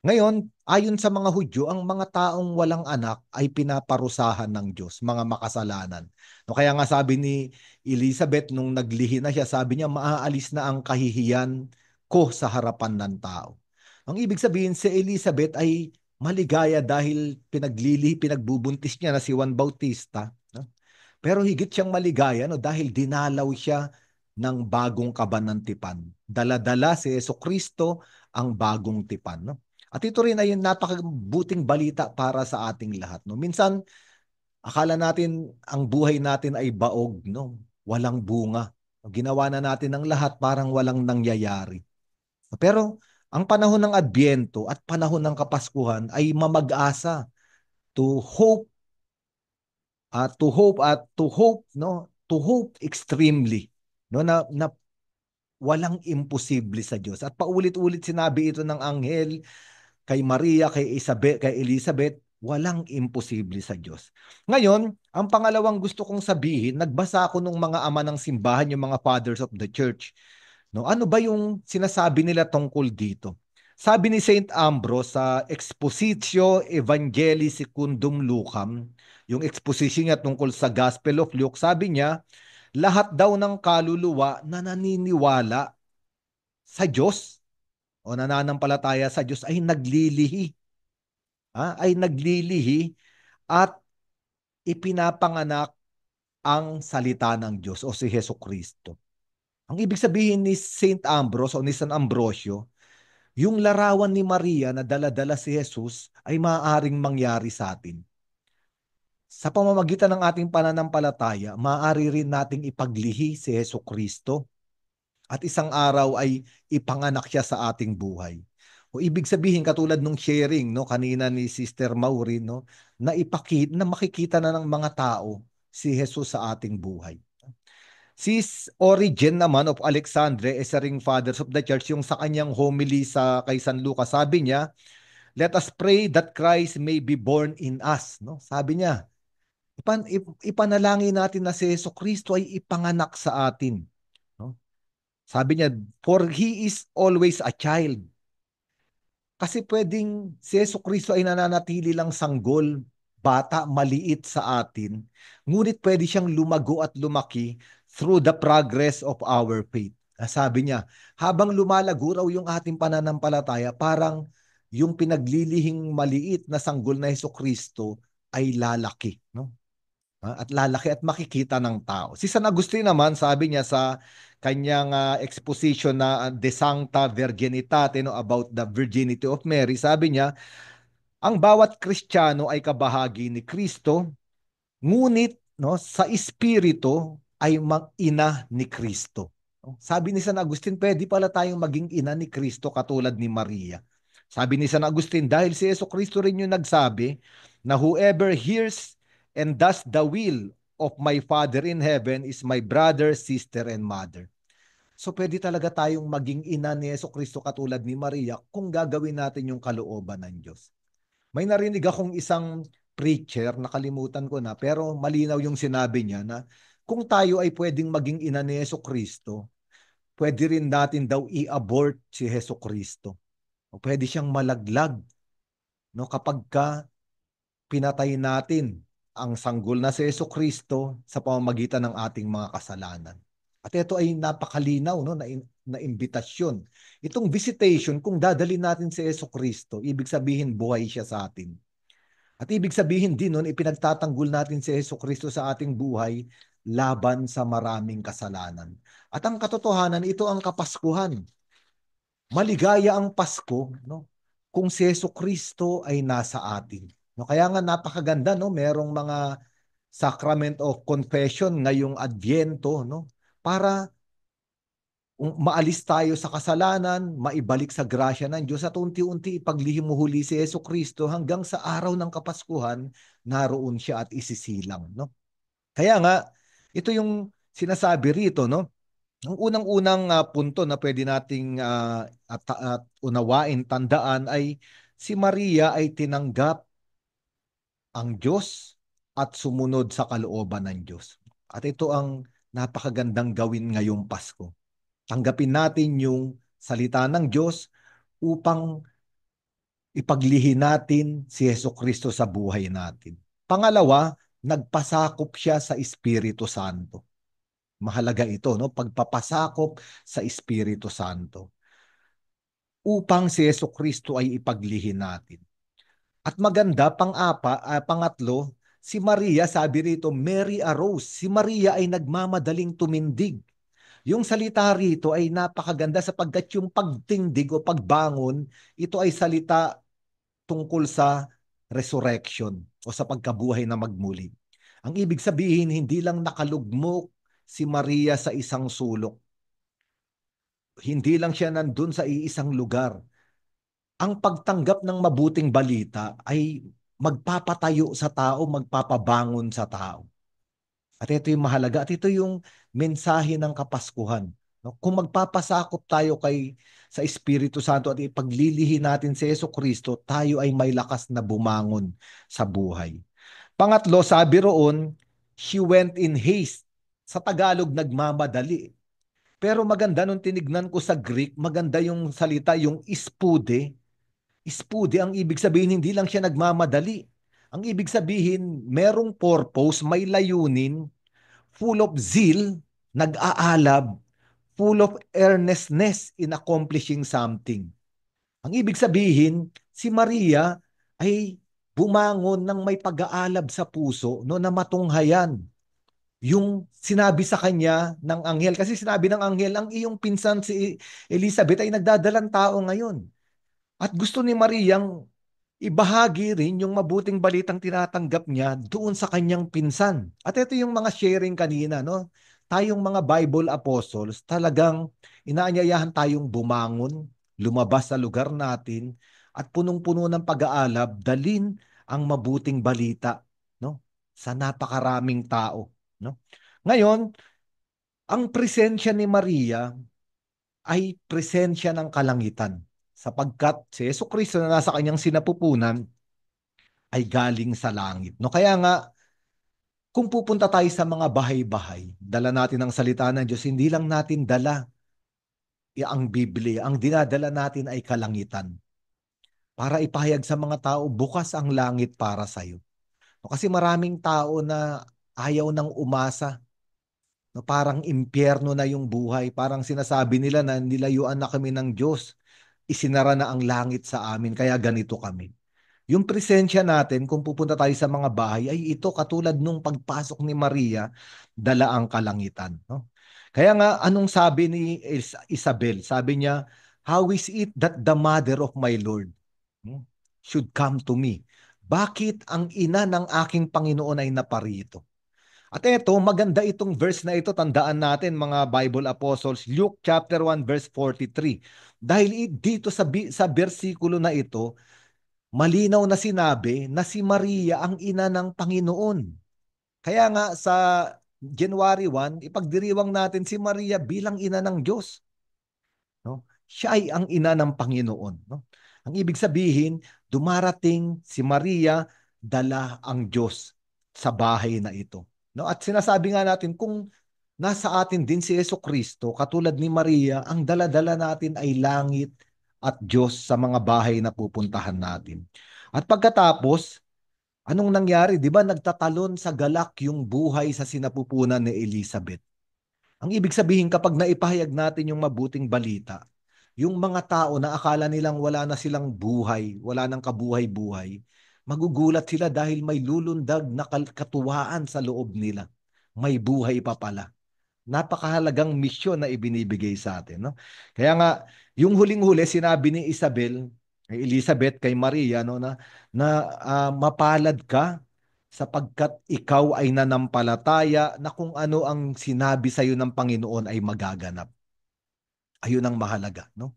Ngayon, ayon sa mga Hudyo, ang mga taong walang anak ay pinaparusahan ng Diyos, mga makasalanan. No, kaya nga sabi ni Elizabeth nung naglihi na siya, sabi niya, maaalis na ang kahihiyan ko sa harapan ng tao. Ang ibig sabihin, si Elizabeth ay maligaya dahil pinagbubuntis niya na si Juan Bautista. No? Pero higit siyang maligaya, no, dahil dinalaw siya ng bagong kaban ng tipan. Dala-dala si Jesucristo ang bagong tipan. No? At ito rin ay napakabuting balita para sa ating lahat. No? Minsan, akala natin ang buhay natin ay baog, no? Walang bunga. Ginawa na natin ang lahat parang walang nangyayari. Pero ang panahon ng Adbyento at panahon ng Kapaskuhan ay mamag-asa to hope to hope extremely, no, na walang imposible sa Diyos. At paulit-ulit sinabi ito ng anghel kay Maria, kay Elizabeth, walang imposible sa Diyos. Ngayon, ang pangalawang gusto kong sabihin, nagbasa ako ng mga ama ng simbahan, yung mga fathers of the church. No, ano ba yung sinasabi nila tungkol dito? Sabi ni Saint Ambrose sa Expositio Evangelii Secundum Lucam, yung exposition niya tungkol sa Gospel of Luke, sabi niya, lahat daw ng kaluluwa na naniniwala sa Diyos o nananampalataya sa Diyos ay naglilihi. Ay naglilihi at ipinapanganak ang salita ng Diyos o si Jesucristo. Ang ibig sabihin ni Saint Ambrose o ni San Ambrosio, yung larawan ni Maria na dala-dala si Jesus ay maaaring mangyari sa atin. Sa pamamagitan ng ating pananampalataya, maaari rin nating ipaglihi si Jesucristo at isang araw ay ipanganak siya sa ating buhay. O ibig sabihin katulad nung sharing no kanina ni Sister Maureen no na makikita na ng mga tao si Jesus sa ating buhay. Si Origen naman of Alexandria, isa ring fathers of the church, yung sa kanyang homily sa kay San Lucas, sabi niya, let us pray that Christ may be born in us. No? Sabi niya, ipanalangin natin na si Jesucristo ay ipanganak sa atin. No? Sabi niya, for He is always a child. Kasi pwedeng si Jesucristo ay nananatili lang sanggol, bata, maliit sa atin, ngunit pwede siyang lumago at lumaki through the progress of our faith. Sabi niya, habang lumalago raw yung ating pananampalataya, parang yung pinaglilihing maliit na sanggol na Jesucristo ay lalaki. No? At lalaki at makikita ng tao. Si San Agustin naman, sabi niya sa kanyang exposition na De Sancta Virginitate, no, about the virginity of Mary, sabi niya, ang bawat Kristiyano ay kabahagi ni Kristo, ngunit no, sa espiritu ay mag-ina ni Kristo. Sabi ni San Agustin, pwede pala tayong maging ina ni Kristo katulad ni Maria. Sabi ni San Agustin, dahil si Jesucristo rin yung nagsabi na whoever hears and does the will of my Father in heaven is my brother, sister, and mother. So pwede talaga tayong maging ina ni Jesucristo katulad ni Maria kung gagawin natin yung kalooban ng Diyos. May narinig akong isang preacher, nakalimutan ko na, pero malinaw yung sinabi niya na kung tayo ay pwedeng maging ina ni Jesucristo, pwede rin natin daw i-abort si Jesucristo. O pwede siyang malaglag. No, kapag pinatay natin ang sanggol na si Jesucristo sa pamamagitan ng ating mga kasalanan. At ito ay napakalinaw no, na imbitasyon. Itong visitation, kung dadalhin natin si Jesucristo, ibig sabihin buhay siya sa atin. At ibig sabihin din nun, ipinagtatanggol natin si Jesucristo sa ating buhay laban sa maraming kasalanan. At ang katotohanan, ito ang Kapaskuhan. Maligaya ang Pasko no, kung si Jesucristo ay nasa atin. No, kaya nga napakaganda, no, merong mga sacrament of confession ngayong Adbyento, no, para maalis tayo sa kasalanan, maibalik sa grasya ng Diyos at unti-unti ipaglihim mo huli si Jesucristo hanggang sa araw ng Kapaskuhan, naroon siya at isisilang. No? Kaya nga, ito yung sinasabi rito, no? Ang unang-unang punto na pwede nating unawain, tandaan ay si Maria ay tinanggap ang Diyos at sumunod sa kalooban ng Diyos. At ito ang napakagandang gawin ngayong Pasko. Tanggapin natin yung salita ng Diyos upang ipaglihi natin si Jesucristo sa buhay natin. Pangalawa, nagpasakop siya sa Espiritu Santo. Mahalaga ito, no? Pagpapasakop sa Espiritu Santo. Upang si Jesucristo ay ipaglihi natin. At maganda, pangatlo, si Maria, sabi rito, Mary arose. Si Maria ay nagmamadaling tumindig. Yung salita rito ay napakaganda sapagkat yung pagtindig o pagbangon, ito ay salita tungkol sa resurrection o sa pagkabuhay na magmuli. Ang ibig sabihin, hindi lang nakalugmok si Maria sa isang sulok. Hindi lang siya nandun sa iisang lugar. Ang pagtanggap ng mabuting balita ay magpapatayo sa tao, magpapabangon sa tao. At ito yung mahalaga. At ito yung mensahe ng Kapaskuhan. No? Kung magpapasakop tayo sa Espiritu Santo at ipaglilihi natin si Jesucristo, tayo ay may lakas na bumangon sa buhay. Pangatlo, sabi roon, she went in haste. Sa Tagalog, nagmamadali. Pero maganda nung tinignan ko sa Greek, maganda yung salita, yung ispude. Ispude, ang ibig sabihin, hindi lang siya nagmamadali. Ang ibig sabihin, merong purpose, may layunin, full of zeal, nag-aalab, full of earnestness in accomplishing something. Ang ibig sabihin, si Maria ay bumangon ng may pag-aalab sa puso no, na matunghayan yung sinabi sa kanya ng anghel. Kasi sinabi ng anghel, ang iyong pinsan si Elizabeth ay nagdadalang tao ngayon. At gusto ni Mariang ibahagi rin yung mabuting balitang tinatanggap niya doon sa kanyang pinsan. At ito yung mga sharing kanina, no? Tayong mga Bible apostles, talagang inaanyayahan tayong bumangon, lumabas sa lugar natin at punong-puno ng pag-aalab, dalin ang mabuting balita, no? Sa napakaraming tao, no? Ngayon, ang presensya ni Maria ay presensya ng kalangitan sapagkat si Jesucristo na nasa kanyang sinapupunan ay galing sa langit. No, kaya nga kung pupunta tayo sa mga bahay-bahay, dala natin ang salita ng Diyos, hindi lang natin dala ang Biblia, ang dinadala natin ay kalangitan para ipahayag sa mga tao bukas ang langit para sa iyo. No, kasi maraming tao na ayaw nang umasa. No, parang impyerno na yung buhay. Parang sinasabi nila na nilayuan na kami ng Diyos. Isinara na ang langit sa amin, kaya ganito kami. Yung presensya natin, kung pupunta tayo sa mga bahay, ay ito katulad nung pagpasok ni Maria, dala ang kalangitan. No? Kaya nga, anong sabi ni Isabel? Sabi niya, how is it that the mother of my Lord should come to me? Bakit ang ina ng aking Panginoon ay naparito? At ito, maganda itong verse na ito, tandaan natin mga Bible Apostles, Luke chapter 1 verse 43. Dahil dito sa bersikulo na ito, malinaw na sinabi na si Maria ang ina ng Panginoon. Kaya nga sa January 1, ipagdiriwang natin si Maria bilang ina ng Diyos. No? Siya ay ang ina ng Panginoon. No? Ang ibig sabihin, dumarating si Maria, dala ang Diyos sa bahay na ito. No? At sinasabi nga natin, kung nasa atin din si Jesucristo, katulad ni Maria, ang dala-dala natin ay langit at Diyos sa mga bahay na pupuntahan natin. At pagkatapos, anong nangyari? Di ba nagtatalon sa galak yung buhay sa sinapupunan ni Elizabeth? Ang ibig sabihin, kapag naipahayag natin yung mabuting balita, yung mga tao na akala nilang wala na silang buhay, wala nang kabuhay-buhay, magugulat sila dahil may lulundag na katuwaan sa loob nila. May buhay pa pala. Napakahalagang misyon na ibinibigay sa atin. No? Kaya nga, yung huling-huli, sinabi ni Elizabeth kay Maria, no, na mapalad ka sapagkat ikaw ay nanampalataya na kung ano ang sinabi sa iyo ng Panginoon ay magaganap. Ayun ang mahalaga. No?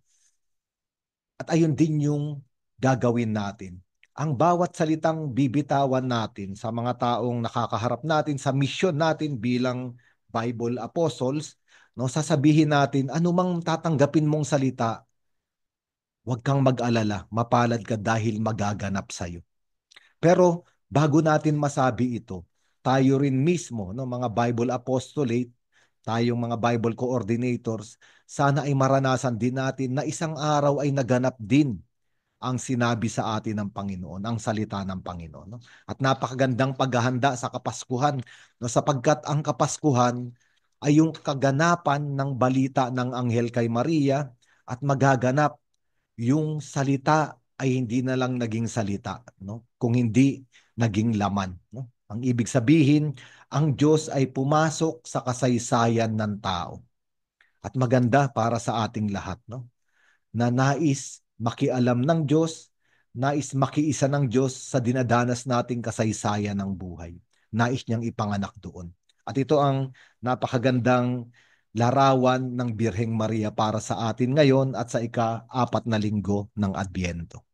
At ayun din yung gagawin natin. Ang bawat salitang bibitawan natin sa mga taong nakakaharap natin sa misyon natin bilang Bible Apostles, no, sasabihin natin, anumang tatanggapin mong salita, huwag kang mag-alala, mapalad ka dahil magaganap sa iyo. Pero bago natin masabi ito, tayo rin mismo, no, mga Bible Apostolate, tayong mga Bible Coordinators, sana ay maranasan din natin na isang araw ay naganap din ang sinabi sa atin ng Panginoon, ang salita ng Panginoon. No? At napakagandang paghahanda sa Kapaskuhan, no? Sapagkat ang Kapaskuhan ay yung kaganapan ng balita ng anghel kay Maria at magaganap yung salita ay hindi na lang naging salita, no? Kung hindi naging laman. No? Ang ibig sabihin, ang Diyos ay pumasok sa kasaysayan ng tao. At maganda para sa ating lahat, no? Na nais makialam ng Diyos, nais makiisa ng Diyos sa dinadanas nating kasaysayan ng buhay. Nais niyang ipanganak doon. At ito ang napakagandang larawan ng Birheng Maria para sa atin ngayon at sa ika-4 na linggo ng Adbyento.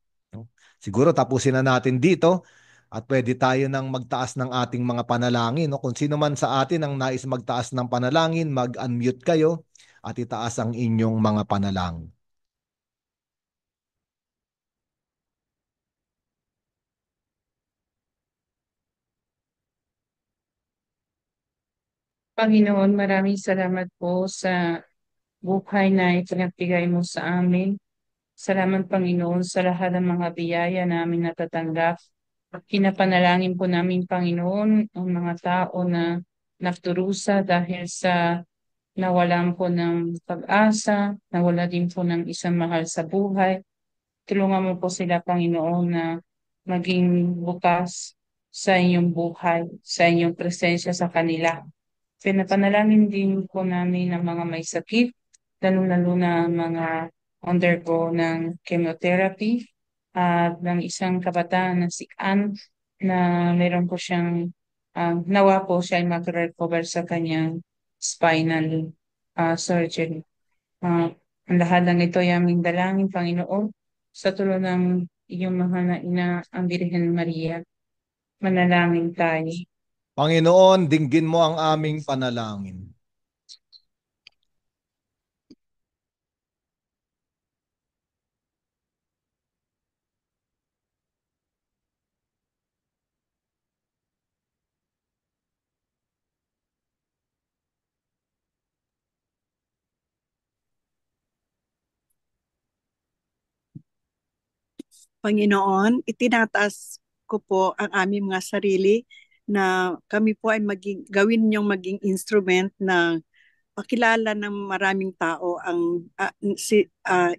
Siguro tapusin na natin dito at pwede tayo nang magtaas ng ating mga panalangin. No? Kung sino man sa atin ang nais magtaas ng panalangin, mag-unmute kayo at itaas ang inyong mga panalangin. Panginoon, maraming salamat po sa buhay na ipinagbigay mo sa amin. Salamat, Panginoon, sa lahat ng mga biyaya namin natatanggap. Pinapanalangin po namin, Panginoon, ang mga tao na nagturusa dahil sa nawalan po ng pag-asa, nawala din po ng isang mahal sa buhay. Tulungan mo po sila, Panginoon, na maging bukas sa inyong buhay, sa inyong presensya sa kanila. Pinapanalangin din po namin ang mga may sakit, lalo-lalo na mga undergo ng chemotherapy at ng isang kabataan na si Ann na meron po siyang nawa po siya ay mag-recover sa kanyang spinal surgery. Ang lahat ng ito ay aming dalangin, Panginoon, sa tulong ng iyong mahal na ina, ang Birhen Maria. Manalangin tayo. Panginoon, dinggin mo ang aming panalangin. Panginoon, itinataas ko po ang aming mga sarili na kami po ay gawin niyong maging instrument na pakilala ng maraming tao ang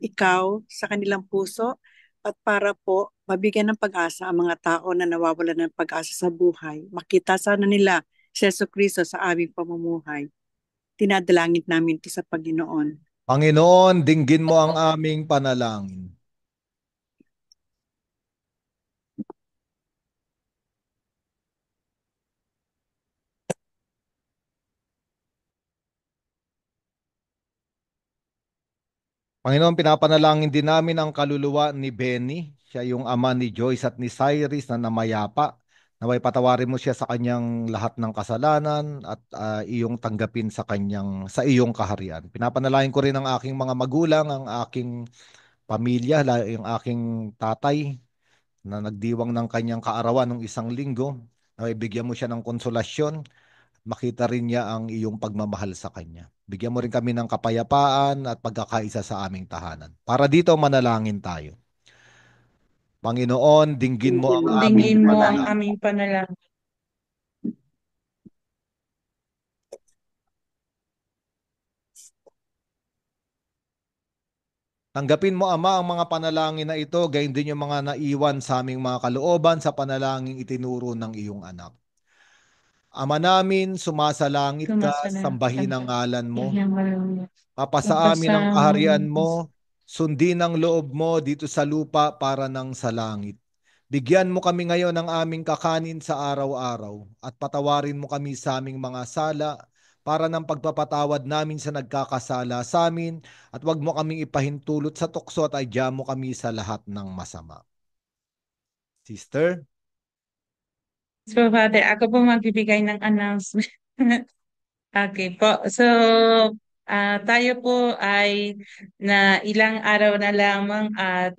ikaw sa kanilang puso at para po mabigyan ng pag-asa ang mga tao na nawawalan ng pag-asa sa buhay. Makita sana nila si Jesucristo sa aming pamumuhay. Tinadalangin namin ito sa Panginoon. Panginoon, dinggin mo ang aming panalangin. Panginoon, pinapanalangin din namin ang kaluluwa ni Benny. Siya yung ama ni Joyce at ni Cyrus na namayapa. Naway patawarin mo siya sa kanyang lahat ng kasalanan at iyong tanggapin sa iyong kaharian. Pinapanalangin ko rin ang aking mga magulang, ang aking pamilya, yung aking tatay na nagdiwang ng kanyang kaarawan ng isang linggo. Naway bigyan mo siya ng konsolasyon. Makita rin niya ang iyong pagmamahal sa kanya. Bigyan mo rin kami ng kapayapaan at pagkakaisa sa aming tahanan. Para dito manalangin tayo. Panginoon, dinggin mo ang aming Dinggin mo ang panalangin. aming panalangin. Tanggapin mo, Ama, ang mga panalangin na ito, gayon din yung mga naiwan sa aming mga kalooban sa panalangin itinuro ng iyong anak. Ama namin, sumasalangit ka, sambahin ang ngalan mo. Mapasa amin ang kaharian mo, sundin ang loob mo dito sa lupa para ng sa langit. Bigyan mo kami ngayon ng aming kakanin sa araw-araw at patawarin mo kami sa aming mga sala para ng pagpapatawad namin sa nagkakasala sa amin at wag mo kaming ipahintulot sa tukso at aidya mo kami sa lahat ng masama. Sister? So, Father, ako po magbibigay ng announcement. Okay po. So, tayo po ay na ilang araw na lamang at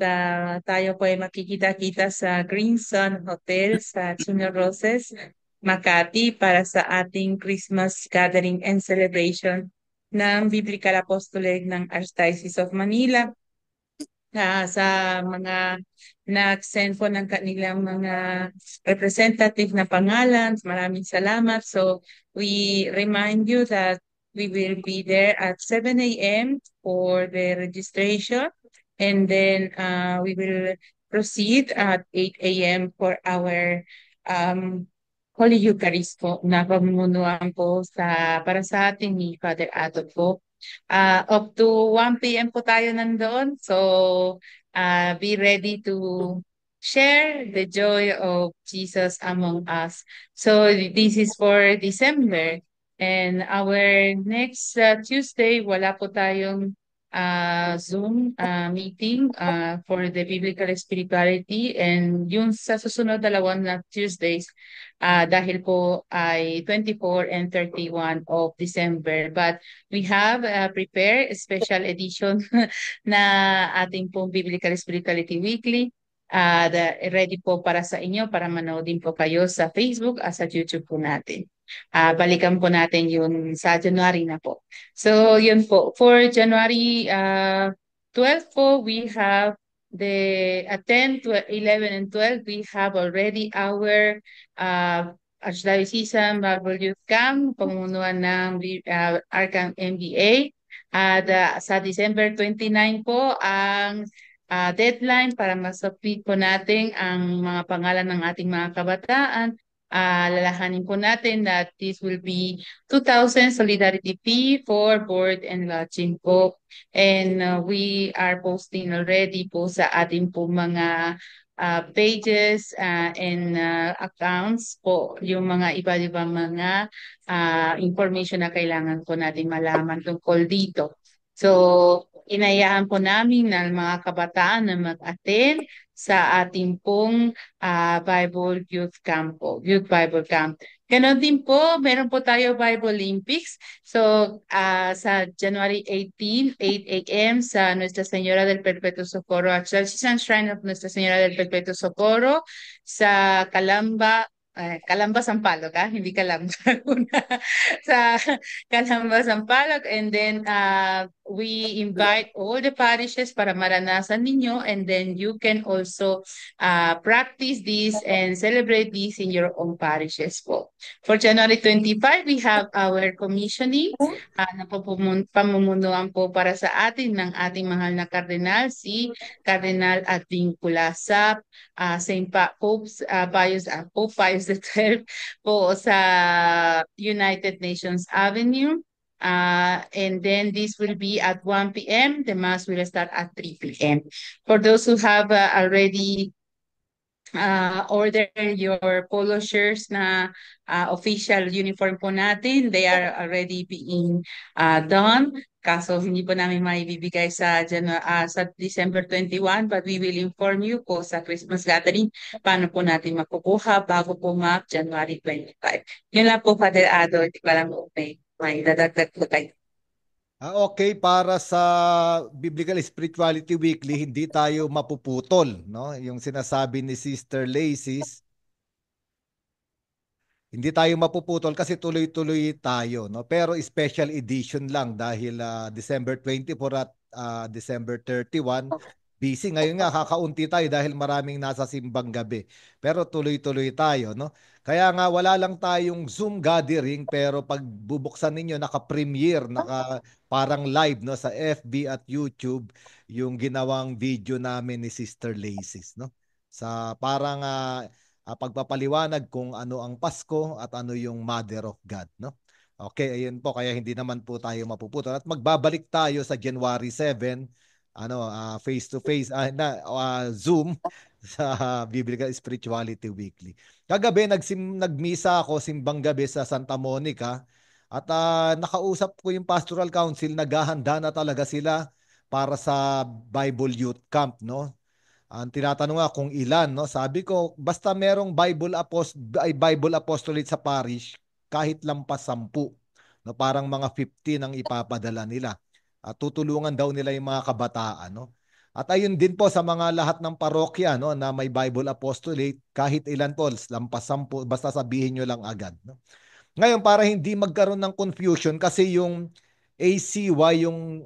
tayo po ay makikita-kita sa Green Sun Hotel sa Chino Roses, Makati para sa ating Christmas gathering and celebration ng Biblical Apostolate ng Archdiocese of Manila. Sa mga nag-send po ng kanilang mga representative na pangalan. Maraming salamat. So, we remind you that we will be there at 7 a.m. for the registration. And then we will proceed at 8 a.m. for our Holy Eucharist po na pamumunuan po para sa ating ni Father Atot po. Up to 1 p.m. po tayo nandoon. So, be ready to share the joy of Jesus among us. So, this is for December. And our next Tuesday, wala po tayong Zoom meeting for the Biblical Spirituality. And yung sa susunod dalawang na Tuesdays, dahil po ay 24 and 31 of December. But we have prepared a special edition na ating pong Biblical Spirituality Weekly. Ready po para sa inyo para manood din po kayo sa Facebook at sa YouTube po natin. Balikan po natin yun sa January na po. So yun po. For January 12 po, we have the 10, 11, and 12, we have already our Archdiocesan Bible Youth Camp, pamumunuan ng Arcang MBA. At sa December 29 po, ang deadline para masubmit po natin ang mga pangalan ng ating mga kabataan. Lalahanin po natin that this will be 2,000 solidarity fee for board and lodging po. And we are posting already po sa ating po mga pages and accounts po yung mga iba-ibang mga information na kailangan po natin malaman tungkol dito. So, Inayahan po namin ng mga kabataan na mag-attend sa ating pong Bible Youth Camp po, Youth Bible Camp. Ganon din po, meron po tayo Bible Olympics. So, sa January 18, 8 a.m. sa Nuestra Señora del Perpetuo Socorro at Churchill Shrine of Nuestra Señora del Perpetuo Socorro sa Calamba, Calamba, Sampaloc, hindi Calamba. Sa Calamba, Sampaloc. And then, we invite all the parishes para maranasan ninyo, and then you can also practice this and celebrate this in your own parishes po. For January 25, we have our commissioning na pamumunuan po para sa atin ng ating mahal na kardinal, si Cardinal Advincula sa St. Pope Pius XII po sa United Nations Avenue. And then this will be at 1 p.m. The Mass will start at 3 p.m. For those who have already order your polo shirts na official uniform po natin, they are already being done. Kaso hindi po namin maibibigay sa December 21, but we will inform you po sa Christmas gathering paano po natin makukuha bago po January 25. Yun lang po, Father Ado, hindi pa lang po may dadagdag po tayo. Okay, para sa Biblical Spirituality Weekly, hindi tayo mapuputol, no? Yung sinasabi ni Sister Lacey's, hindi tayo mapuputol kasi tuloy-tuloy tayo, no? Pero special edition lang dahil December 24 at December 31, busy. Ngayon nga, kakaunti tayo dahil maraming nasa simbang gabi. Pero tuloy-tuloy tayo, no? Kaya nga, wala lang tayong Zoom gathering, pero pag bubuksan ninyo, naka-premiere, parang live, no, sa FB at YouTube, yung ginawang video namin ni Sister Lacey's, no? Sa parang pagpapaliwanag kung ano ang Pasko at ano yung Mother of God, no? Okay, ayun po, kaya hindi naman po tayo mapuputol. At magbabalik tayo sa January 7, face-to-face, Zoom sa Biblical Spirituality Weekly. Kagabi, nagmisa ako, simbang gabi sa Santa Monica, at nakausap ko yung Pastoral Council, naghahanda na talaga sila para sa Bible Youth Camp, no? Ang tinatanong nga kung ilan, no? Sabi ko, basta merong Bible Apostolate sa parish, kahit lampas 10, no? Parang mga 15 ang ipapadala nila. At tutulungan daw nila yung mga kabataan, no? At ayun din po sa mga lahat ng parokya, no, na may Bible Apostolate, kahit ilan po, lampas 10, basta sabihin nyo lang agad, no? Ngayon, para hindi magkaroon ng confusion, kasi yung ACY, yung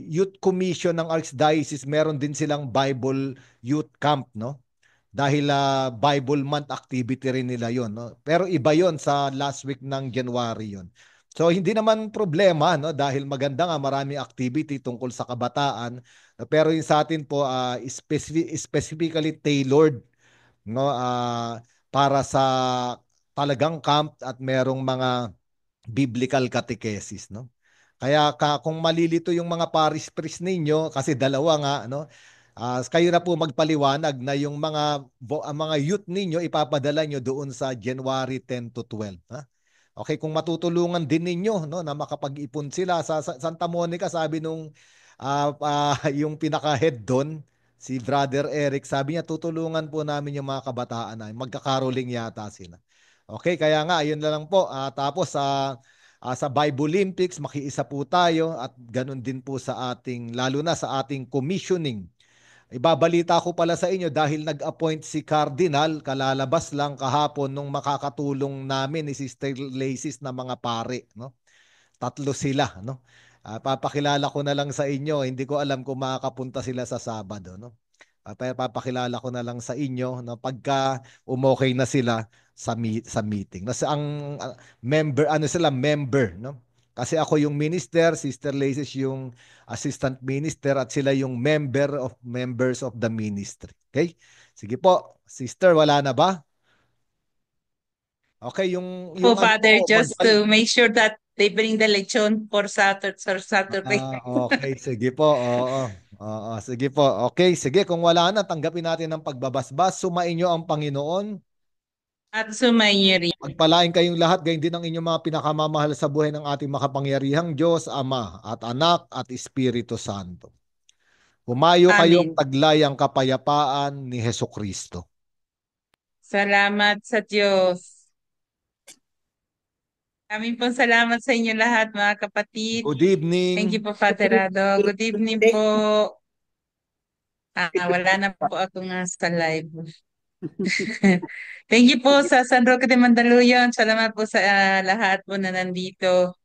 Youth Commission ng Archdiocese, meron din silang Bible Youth Camp, no? Dahil Bible Month activity rin nila yon, no? Pero iba yon sa last week ng January yon. So hindi naman problema, no, dahil maganda nga maraming activity tungkol sa kabataan, pero yung sa atin po specifically tailored, no, para sa talagang camp at merong mga biblical catechesis, no? Kaya kung malilito yung mga parish priest ninyo, kasi dalawa nga, no? Kayo na po magpaliwanag na yung mga youth ninyo ipapadala nyo doon sa January 10 to 12. Ha? Okay, kung matutulungan din ninyo, no, na makapag-ipon sila sa Santa Monica, sabi nung yung pinaka-head doon, si Brother Eric, sabi niya tutulungan po namin yung mga kabataan na magkakaroling yata sila. Okay, kaya nga ayun na lang po. Tapos sa Bible Olympics, makiisa po tayo at ganun din po sa ating, lalo na sa ating commissioning. Ibabalita ko pala sa inyo dahil nag-appoint si Cardinal, kalalabas lang kahapon nung makakatulong namin ni Sister Lacey's na mga pare, no? 3 sila, no? Papakilala ko na lang sa inyo, hindi ko alam kung makakapunta sila sa Sabado, no? Papakilala ko na lang sa inyo, no, pagka umokay na sila sa meeting. Ang member, member, no? Kasi ako yung minister, Sister Lacey's yung assistant minister, at sila yung members of the ministry. Okay? Sige po, sister, wala na ba? Okay, yung Father, just to make sure that they bring the lechon for Saturday. Okay, sige po. Oo. Sige po. Okay, sige, kung wala na, tanggapin natin ang pagbabasbas. Sumainyo ang Panginoon At sumayin. Pagpalain kayong lahat, gayon din ang inyong mga pinakamamahal sa buhay ng ating makapangyarihang Diyos, Ama, at Anak, at Espiritu Santo. Humayo kayong Amen. taglay ang kapayapaan ni Hesus Kristo. Salamat sa Diyos. Maraming po salamat sa inyo lahat, mga kapatid. Good Thank you evening. po, Father Ado. Good evening po. Wala na po ako nga sa live. Thank you po sa San Roque de Mandaluyong. Salamat po sa lahat po na nandito.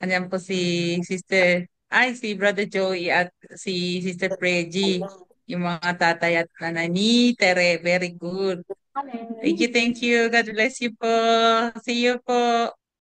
Andiyan po si si Brother Joey at si Sister Pregi. Yung mga tatay at nanay ni Tere. Very good. Thank you, thank you. God bless you po. See you po.